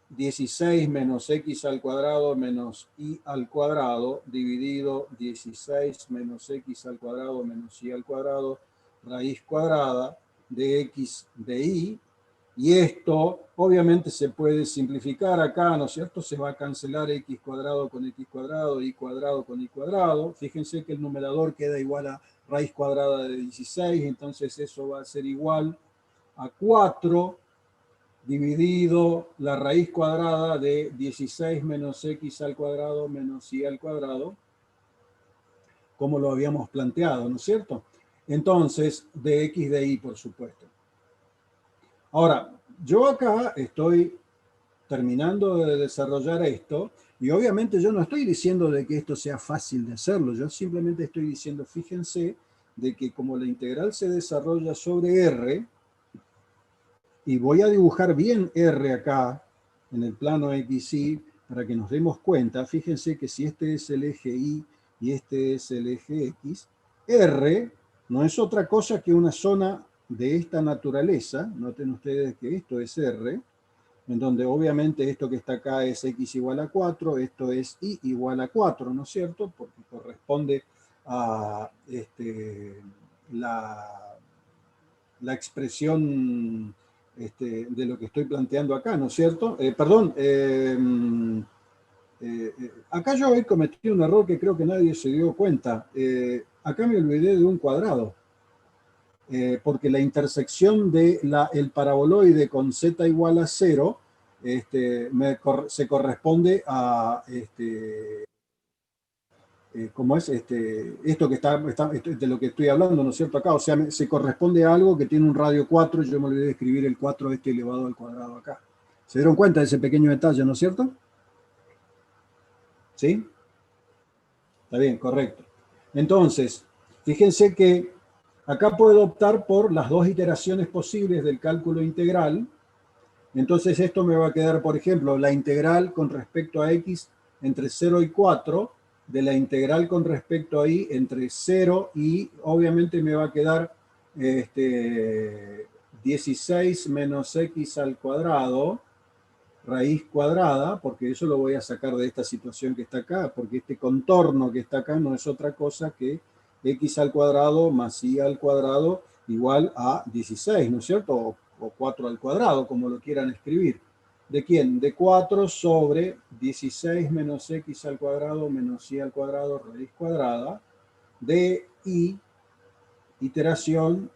16 menos x al cuadrado menos y al cuadrado dividido 16 menos x al cuadrado menos y al cuadrado raíz cuadrada de x de y. Y esto obviamente se puede simplificar acá, ¿no es cierto? Se va a cancelar x cuadrado con x cuadrado, y cuadrado con y cuadrado. Fíjense que el numerador queda igual a raíz cuadrada de 16, entonces eso va a ser igual a 4 dividido la raíz cuadrada de 16 menos x al cuadrado menos y al cuadrado, como lo habíamos planteado, ¿no es cierto? Entonces, de x de y, por supuesto. Ahora, yo acá estoy terminando de desarrollar esto, y obviamente yo no estoy diciendo de que esto sea fácil de hacerlo, yo simplemente estoy diciendo, fíjense, de que como la integral se desarrolla sobre R, y voy a dibujar bien R acá, en el plano XY, para que nos demos cuenta, fíjense que si este es el eje Y y este es el eje X, R no es otra cosa que una zona de esta naturaleza, noten ustedes que esto es R, en donde obviamente esto que está acá es x igual a 4, esto es y igual a 4, ¿no es cierto? Porque corresponde a la expresión de lo que estoy planteando acá, ¿no es cierto? Acá yo he cometido un error que creo que nadie se dio cuenta. Acá me olvidé de un cuadrado. Porque la intersección del paraboloide con z igual a 0 se corresponde a ¿cómo es? Esto que de lo que estoy hablando, ¿no es cierto? Acá, o sea, se corresponde a algo que tiene un radio 4, y yo me olvidé de escribir el 4 elevado al cuadrado acá. ¿Se dieron cuenta de ese pequeño detalle, no es cierto? ¿Sí? Está bien, correcto. Entonces, fíjense que acá puedo optar por las dos iteraciones posibles del cálculo integral. Entonces esto me va a quedar, por ejemplo, la integral con respecto a x entre 0 y 4, de la integral con respecto a y entre 0 y, obviamente me va a quedar 16 menos x al cuadrado, raíz cuadrada, porque eso lo voy a sacar de esta situación que está acá, porque este contorno que está acá no es otra cosa que x al cuadrado más y al cuadrado igual a 16, ¿no es cierto? O 4 al cuadrado, como lo quieran escribir. ¿De quién? De 4 sobre 16 menos x al cuadrado menos y al cuadrado raíz cuadrada de y iteración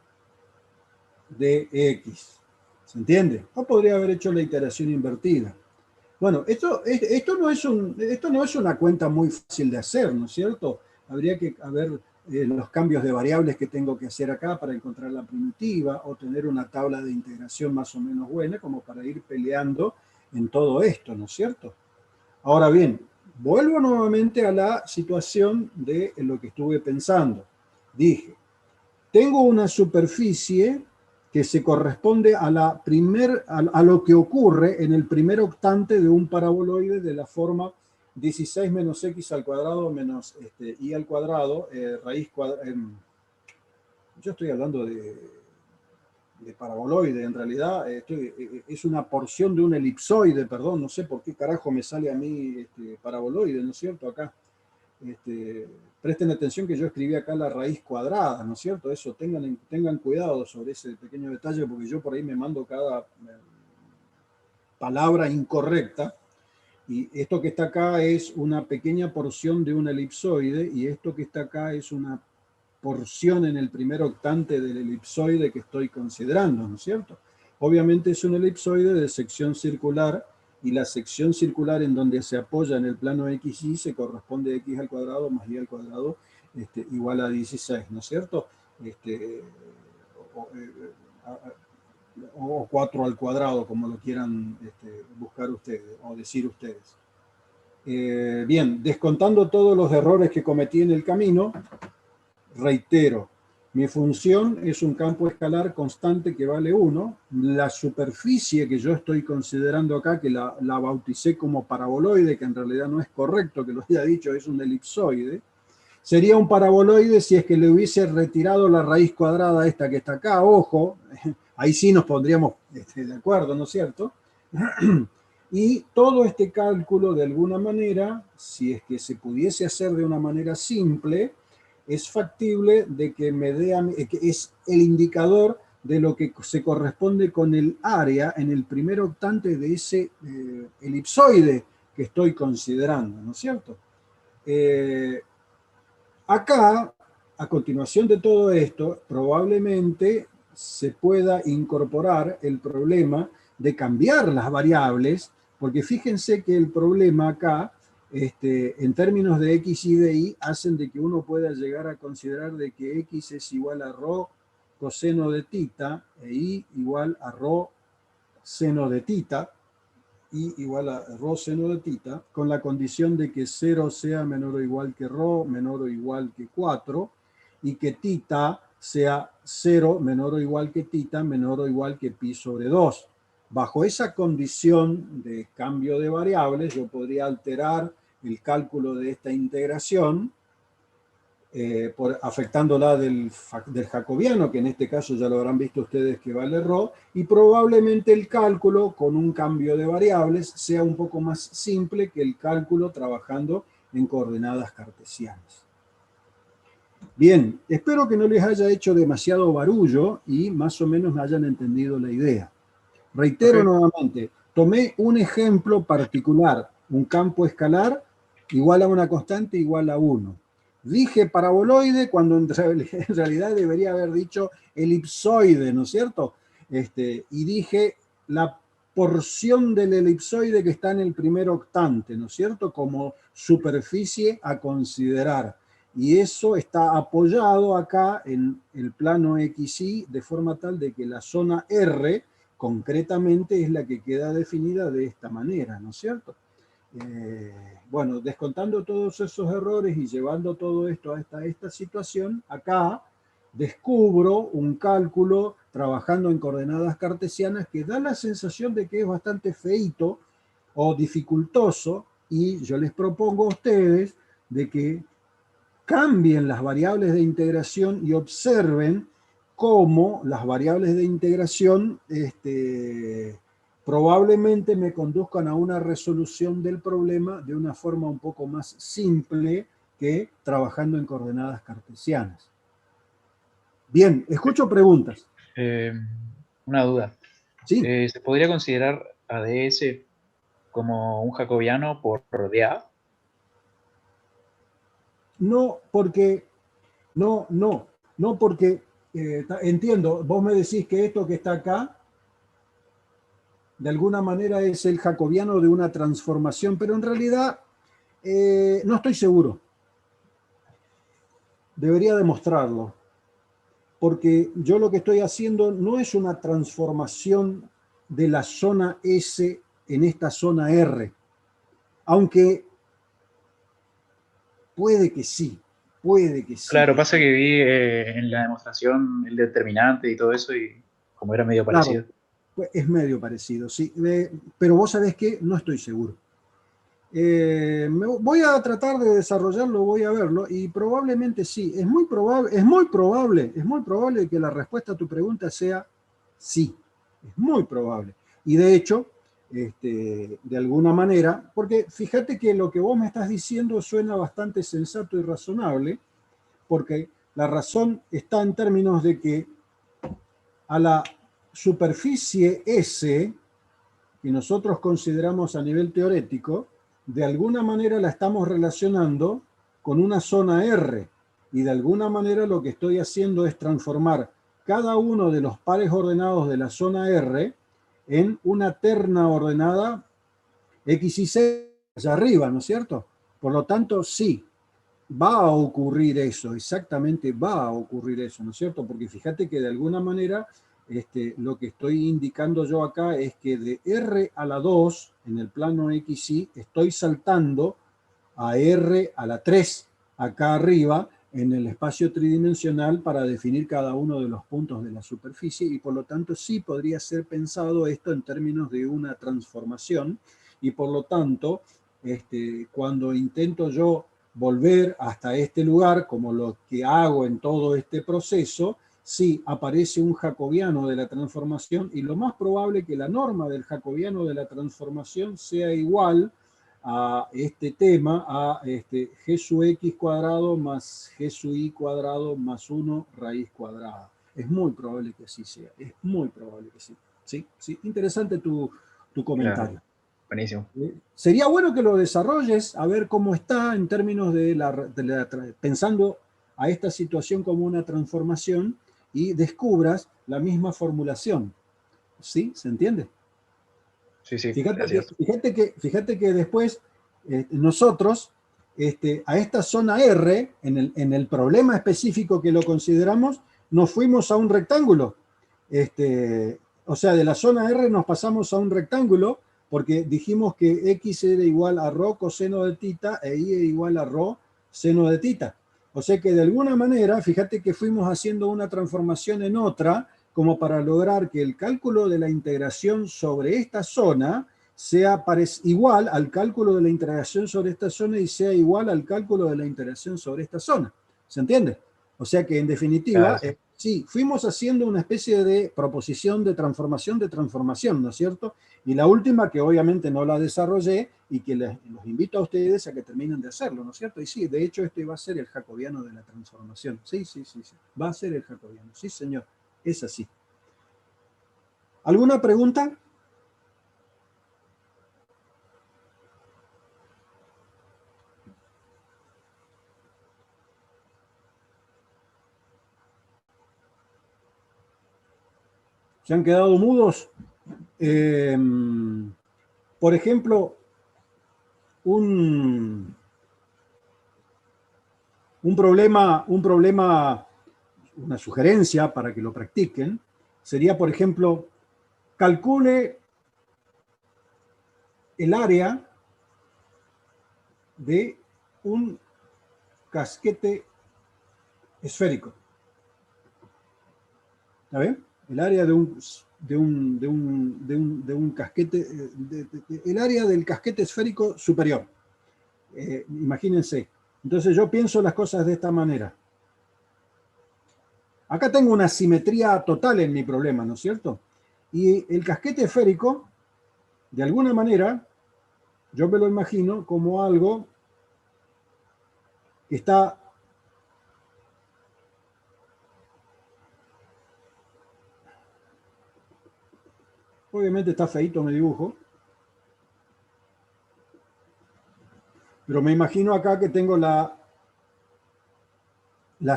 de x. ¿Se entiende? O podría haber hecho la iteración invertida. Bueno, esto no es una cuenta muy fácil de hacer, ¿no es cierto? Habría que ver los cambios de variables que tengo que hacer acá para encontrar la primitiva, o tener una tabla de integración más o menos buena como para ir peleando en todo esto, ¿no es cierto? Ahora bien, vuelvo nuevamente a la situación de lo que estuve pensando. Dije, tengo una superficie que se corresponde a lo que ocurre en el primer octante de un paraboloide de la forma 16 menos x al cuadrado menos y al cuadrado, raíz cuadrada. Yo estoy hablando de paraboloide, en realidad es una porción de un elipsoide, perdón, no sé por qué carajo me sale a mí paraboloide, ¿no es cierto? Acá. Presten atención que yo escribí acá la raíz cuadrada, ¿no es cierto? Eso, tengan cuidado sobre ese pequeño detalle, porque yo por ahí me mando cada palabra incorrecta, y esto que está acá es una pequeña porción de un elipsoide, y esto que está acá es una porción en el primer octante del elipsoide que estoy considerando, ¿no es cierto? Obviamente es un elipsoide de sección circular, y la sección circular en donde se apoya en el plano XY se corresponde a x al cuadrado más y al cuadrado igual a 16, ¿no es cierto? O 4 al cuadrado, como lo quieran buscar ustedes o decir ustedes. Bien, descontando todos los errores que cometí en el camino, reitero, mi función es un campo escalar constante que vale 1. La superficie que yo estoy considerando acá, que la bauticé como paraboloide, que en realidad no es correcto que lo haya dicho, es un elipsoide. Sería un paraboloide si es que le hubiese retirado la raíz cuadrada esta que está acá. Ojo, ahí sí nos pondríamos de acuerdo, ¿no es cierto? Y todo este cálculo, de alguna manera, si es que se pudiese hacer de una manera simple, es factible de que me dé, que es el indicador de lo que se corresponde con el área en el primer octante de ese elipsoide que estoy considerando, ¿no es cierto? Acá, a continuación de todo esto, probablemente se pueda incorporar el problema de cambiar las variables, porque fíjense que el problema acá, en términos de x y de y, hacen de que uno pueda llegar a considerar de que x es igual a rho coseno de tita e y igual a rho seno de tita, y igual a rho seno de tita, con la condición de que 0 sea menor o igual que rho, menor o igual que 4, y que tita sea 0 menor o igual que tita, menor o igual que pi sobre 2. Bajo esa condición de cambio de variables, yo podría alterar el cálculo de esta integración, afectándola del jacobiano, que en este caso ya lo habrán visto ustedes que vale rho, y probablemente el cálculo con un cambio de variables sea un poco más simple que el cálculo trabajando en coordenadas cartesianas. Bien, espero que no les haya hecho demasiado barullo y más o menos me hayan entendido la idea. Reitero nuevamente, tomé un ejemplo particular, un campo escalar igual a una constante igual a 1. Dije paraboloide cuando en realidad debería haber dicho elipsoide, ¿no es cierto? Y dije la porción del elipsoide que está en el primer octante, ¿no es cierto? Como superficie a considerar. Y eso está apoyado acá en el plano XY de forma tal de que la zona R concretamente es la que queda definida de esta manera, ¿no es cierto? Bueno, descontando todos esos errores y llevando todo esto hasta esta situación, acá descubro un cálculo trabajando en coordenadas cartesianas que da la sensación de que es bastante feíto o dificultoso, y yo les propongo a ustedes de que cambien las variables de integración y observen cómo las variables de integración probablemente me conduzcan a una resolución del problema de una forma un poco más simple que trabajando en coordenadas cartesianas. Bien, escucho preguntas. Una duda. Sí. ¿Se podría considerar a ds como un jacobiano por dA? No, porque entiendo, vos me decís que esto que está acá de alguna manera es el jacobiano de una transformación, pero en realidad no estoy seguro. Debería demostrarlo, porque yo lo que estoy haciendo no es una transformación de la zona S en esta zona R, aunque puede que sí. Puede que sí. Claro, pasa que vi en la demostración el determinante y todo eso, y como era medio parecido. Claro, pues es medio parecido, sí. Pero vos sabés que no estoy seguro. Voy a tratar de desarrollarlo, voy a verlo, y probablemente sí. Es muy probable que la respuesta a tu pregunta sea sí. Es muy probable. Y de hecho, de alguna manera, porque fíjate que lo que vos me estás diciendo suena bastante sensato y razonable, porque la razón está en términos de que a la superficie S, que nosotros consideramos a nivel teórico, de alguna manera la estamos relacionando con una zona R, y de alguna manera lo que estoy haciendo es transformar cada uno de los pares ordenados de la zona R en una terna ordenada X y Z allá arriba, ¿no es cierto? Por lo tanto, sí, va a ocurrir eso, exactamente va a ocurrir eso, ¿no es cierto? Porque fíjate que de alguna manera lo que estoy indicando yo acá es que de R a la 2 en el plano XY estoy saltando a R a la 3 acá arriba en el espacio tridimensional para definir cada uno de los puntos de la superficie, y por lo tanto sí podría ser pensado esto en términos de una transformación, y por lo tanto cuando intento yo volver hasta este lugar, como lo que hago en todo este proceso, sí aparece un jacobiano de la transformación, y lo más probable es que la norma del jacobiano de la transformación sea igual a este tema, a g sub x cuadrado más g sub y cuadrado más 1 raíz cuadrada. Es muy probable que así sea, es muy probable que sí. Sí, sí. Interesante tu comentario. Claro. Buenísimo. Sería bueno que lo desarrolles, a ver cómo está en términos de pensando a esta situación como una transformación y descubras la misma formulación. ¿Sí? ¿Se entiende? Sí, sí, Fíjate gracias. fíjate que después nosotros a esta zona R, en el problema específico que lo consideramos, nos fuimos a un rectángulo. O sea, de la zona R nos pasamos a un rectángulo porque dijimos que X era igual a ρ coseno de tita e Y era igual a ρ seno de tita. O sea que de alguna manera, fíjate que fuimos haciendo una transformación en otra como para lograr que el cálculo de la integración sobre esta zona sea igual al cálculo de la integración sobre esta zona y sea igual al cálculo de la integración sobre esta zona. ¿Se entiende? O sea que en definitiva, Claro. sí, fuimos haciendo una especie de proposición de transformación, ¿no es cierto? Y la última, que obviamente no la desarrollé y que los invito a ustedes a que terminen de hacerlo, ¿no es cierto? Y sí, de hecho este va a ser el jacobiano de la transformación. Sí, sí, sí, sí. Va a ser el jacobiano. Sí, señor. Es así. ¿Alguna pregunta? ¿Se han quedado mudos? Por ejemplo, un problema, una sugerencia para que lo practiquen, sería, por ejemplo, calcule el área de un casquete esférico. ¿Está bien? El área de un casquete, el área del casquete esférico superior. Imagínense. Entonces yo pienso las cosas de esta manera. Acá tengo una simetría total en mi problema, ¿no es cierto? Y el casquete esférico, de alguna manera, yo me lo imagino como algo que está obviamente está feíto mi dibujo, pero me imagino acá que tengo la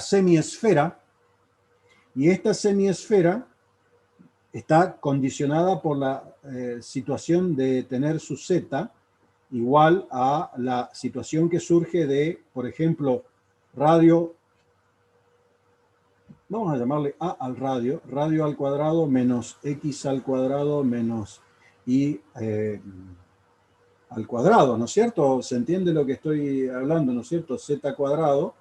semiesfera, y esta semiesfera está condicionada por la situación de tener su z igual a la situación que surge de, por ejemplo, radio, vamos a llamarle a al radio, radio al cuadrado menos x al cuadrado menos y al cuadrado, ¿no es cierto? ¿Se entiende lo que estoy hablando, no es cierto? Z cuadrado,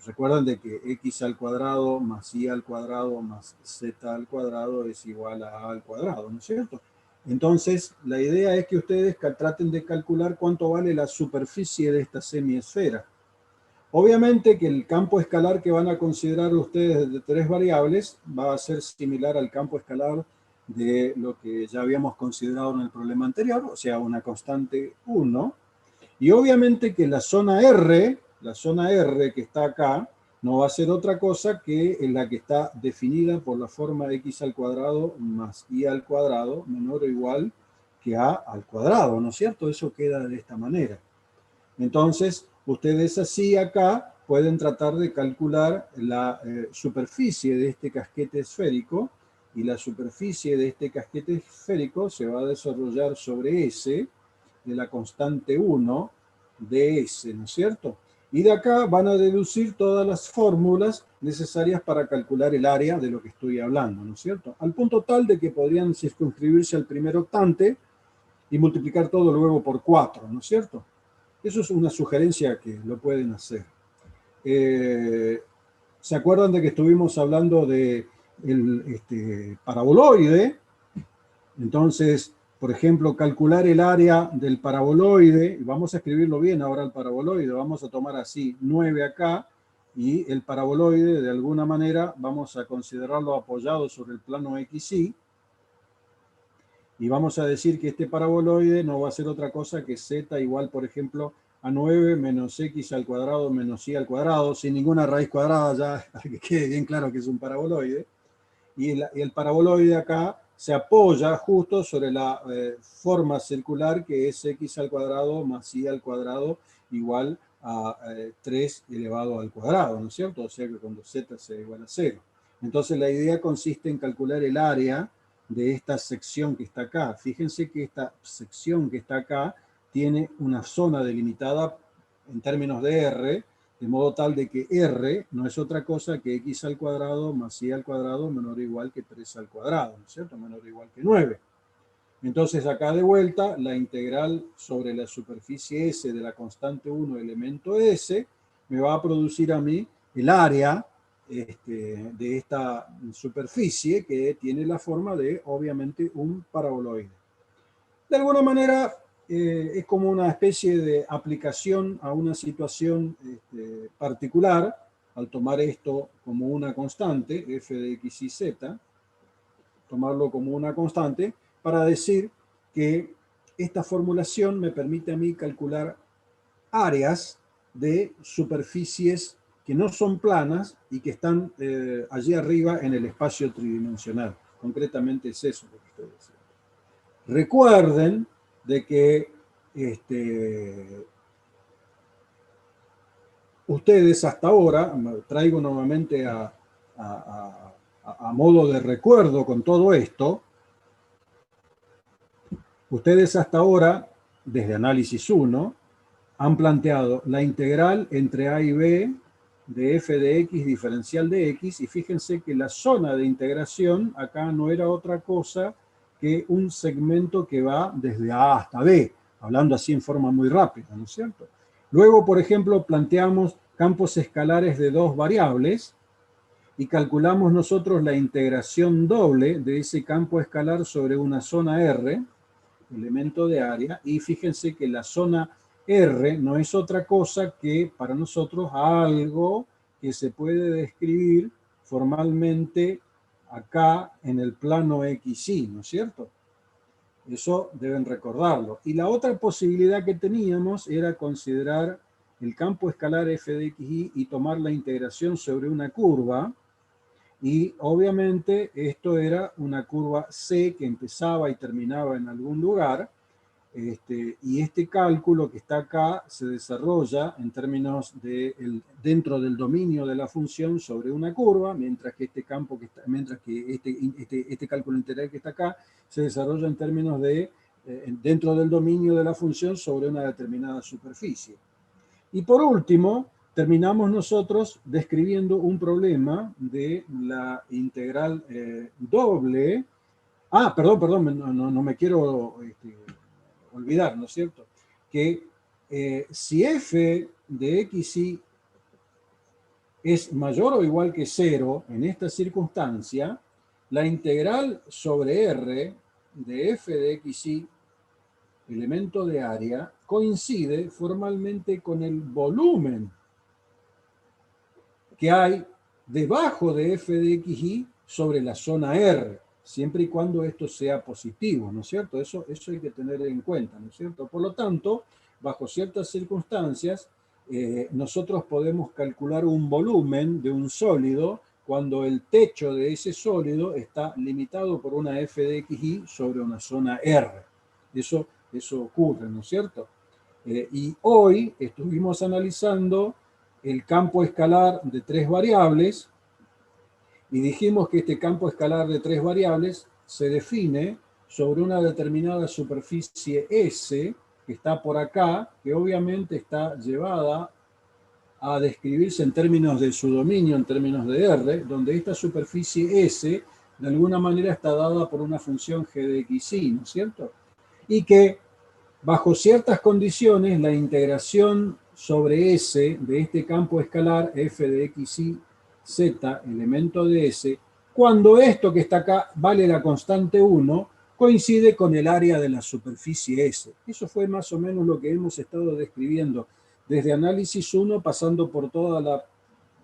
recuerdan de que x al cuadrado más y al cuadrado más z al cuadrado es igual a al cuadrado, ¿no es cierto? Entonces, la idea es que ustedes traten de calcular cuánto vale la superficie de esta semiesfera. Obviamente que el campo escalar que van a considerar ustedes de 3 variables va a ser similar al campo escalar de lo que ya habíamos considerado en el problema anterior, o sea, una constante 1. Y obviamente que la zona R que está acá, no va a ser otra cosa que la que está definida por la forma x al cuadrado más y al cuadrado menor o igual que a al cuadrado, ¿no es cierto? Eso queda de esta manera. Entonces, ustedes así acá pueden tratar de calcular la superficie de este casquete esférico, y la superficie de este casquete esférico se va a desarrollar sobre S de la constante 1 de S, ¿no es cierto? Y de acá van a deducir todas las fórmulas necesarias para calcular el área de lo que estoy hablando, ¿no es cierto? Al punto tal de que podrían circunscribirse al primer octante y multiplicar todo luego por 4, ¿no es cierto? Eso es una sugerencia que lo pueden hacer. ¿Se acuerdan de que estuvimos hablando de el paraboloide? Entonces, por ejemplo, calcular el área del paraboloide, y vamos a escribirlo bien ahora el paraboloide, vamos a tomar así 9 acá, y el paraboloide de alguna manera vamos a considerarlo apoyado sobre el plano XY, Y vamos a decir que este paraboloide no va a ser otra cosa que z igual, por ejemplo, a 9 menos x al cuadrado menos y al cuadrado, sin ninguna raíz cuadrada, ya para que quede bien claro que es un paraboloide. Y el paraboloide acá se apoya justo sobre la forma circular que es x al cuadrado más y al cuadrado igual a 3 elevado al cuadrado, ¿no es cierto? O sea que cuando z sea igual a 0. Entonces la idea consiste en calcular el área de esta sección que está acá. Fíjense que esta sección que está acá tiene una zona delimitada en términos de R, de modo tal de que R no es otra cosa que x al cuadrado más y al cuadrado menor o igual que 3 al cuadrado, ¿no es cierto? Menor o igual que 9. Entonces acá de vuelta la integral sobre la superficie S de la constante 1 elemento S me va a producir a mí el área de esta superficie que tiene la forma de obviamente un paraboloide. De alguna manera es como una especie de aplicación a una situación particular, al tomar esto como una constante, f de x y z, tomarlo como una constante, para decir que esta formulación me permite a mí calcular áreas de superficies que no son planas y que están allí arriba en el espacio tridimensional. Concretamente es eso lo que estoy diciendo. Recuerden de que ustedes hasta ahora, traigo nuevamente a modo de recuerdo con todo esto, ustedes hasta ahora, desde análisis 1, han planteado la integral entre a y b de f de x diferencial de x, y fíjense que la zona de integración acá no era otra cosa que un segmento que va desde A hasta B, hablando así en forma muy rápida, ¿no es cierto? Luego, por ejemplo, planteamos campos escalares de dos variables y calculamos nosotros la integración doble de ese campo escalar sobre una zona R, elemento de área, y fíjense que la zona R no es otra cosa que para nosotros algo que se puede describir formalmente acá en el plano XY, ¿no es cierto? Eso deben recordarlo. Y la otra posibilidad que teníamos era considerar el campo escalar f de xy y tomar la integración sobre una curva. Y obviamente esto era una curva C que empezaba y terminaba en algún lugar. Y este cálculo que está acá se desarrolla en términos de dentro del dominio de la función sobre una curva, mientras que este campo que está, mientras que este cálculo integral que está acá se desarrolla en términos de dentro del dominio de la función sobre una determinada superficie. Y por último, terminamos nosotros describiendo un problema de la integral doble. Perdón, no me quiero olvidar, ¿no es cierto? Que si f de xy es mayor o igual que 0 en esta circunstancia, la integral sobre R de f de xy, elemento de área, coincide formalmente con el volumen que hay debajo de f de xy sobre la zona R, siempre y cuando esto sea positivo, ¿no es cierto? Eso hay que tener en cuenta, ¿no es cierto? Por lo tanto, bajo ciertas circunstancias, nosotros podemos calcular un volumen de un sólido cuando el techo de ese sólido está limitado por una f de xy sobre una zona R. Eso ocurre, ¿no es cierto? Y hoy estuvimos analizando el campo escalar de tres variables y dijimos que este campo escalar de tres variables se define sobre una determinada superficie S que está por acá, que obviamente está llevada a describirse en términos de su dominio, en términos de R, donde esta superficie S de alguna manera está dada por una función g de xy, ¿no es cierto? Y que bajo ciertas condiciones la integración sobre S de este campo escalar f de xy z, elemento de S, cuando esto que está acá vale la constante 1, coincide con el área de la superficie S. Eso fue más o menos lo que hemos estado describiendo desde análisis 1, pasando por toda la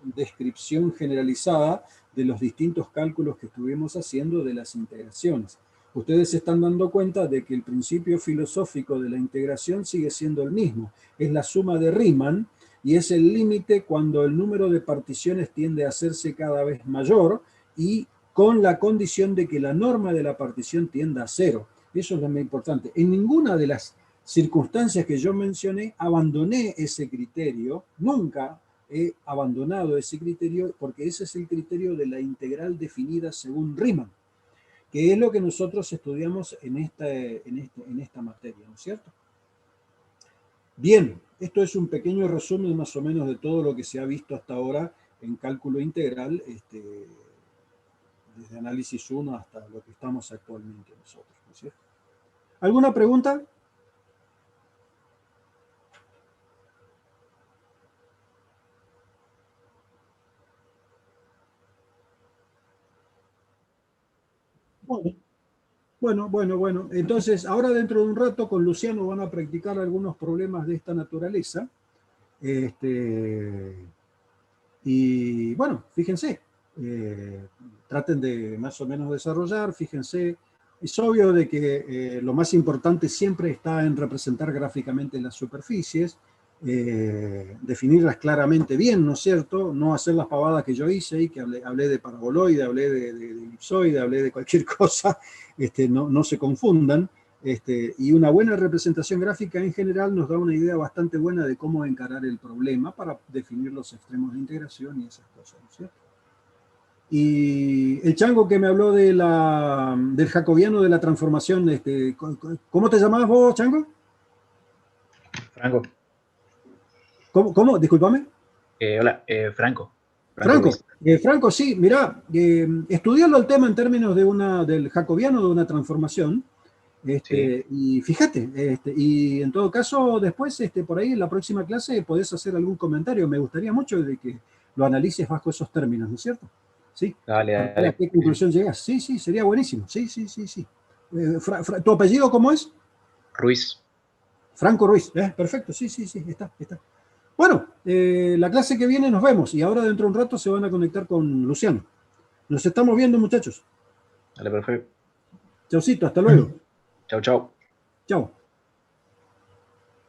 descripción generalizada de los distintos cálculos que estuvimos haciendo de las integraciones. ustedes se están dando cuenta de que el principio filosófico de la integración sigue siendo el mismo. Es la suma de Riemann y es el límite cuando el número de particiones tiende a hacerse cada vez mayor y con la condición de que la norma de la partición tienda a cero. Eso es lo más importante. En ninguna de las circunstancias que yo mencioné abandoné ese criterio, nunca he abandonado ese criterio porque ese es el criterio de la integral definida según Riemann, que es lo que nosotros estudiamos en esta materia, ¿no es cierto? Bien, esto es un pequeño resumen más o menos de todo lo que se ha visto hasta ahora en cálculo integral, desde análisis 1 hasta lo que estamos actualmente nosotros, ¿no es cierto? ¿Alguna pregunta? Bueno. Entonces, ahora dentro de un rato con Luciano van a practicar algunos problemas de esta naturaleza. Y bueno, fíjense, traten de más o menos desarrollar, fíjense. Es obvio de que lo más importante siempre está en representar gráficamente las superficies, definirlas claramente bien, ¿no es cierto? No hacer las pavadas que yo hice y que hablé de paraboloide, hablé de elipsoide, hablé de cualquier cosa, no se confundan. Y una buena representación gráfica en general nos da una idea bastante buena de cómo encarar el problema para definir los extremos de integración y esas cosas, ¿no es cierto? Y el chango que me habló de del jacobiano de la transformación, ¿cómo te llamabas vos, chango? Franco. ¿Cómo? Discúlpame. Hola, Franco. Franco, sí, mirá, estudiando el tema en términos del jacobiano de una transformación, Sí. y fíjate, y en todo caso, después, por ahí en la próxima clase podés hacer algún comentario. Me gustaría mucho de que lo analices bajo esos términos, ¿no es cierto? Sí. Dale. ¿A qué conclusión llegas? Sí, sería buenísimo. Sí. ¿Tu apellido cómo es? Ruiz. Franco Ruiz. Perfecto, sí, está. Bueno, la clase que viene nos vemos y ahora dentro de un rato se van a conectar con Luciano. Nos estamos viendo, muchachos. Dale, perfecto. Chaucito, hasta luego. Chau. Chao.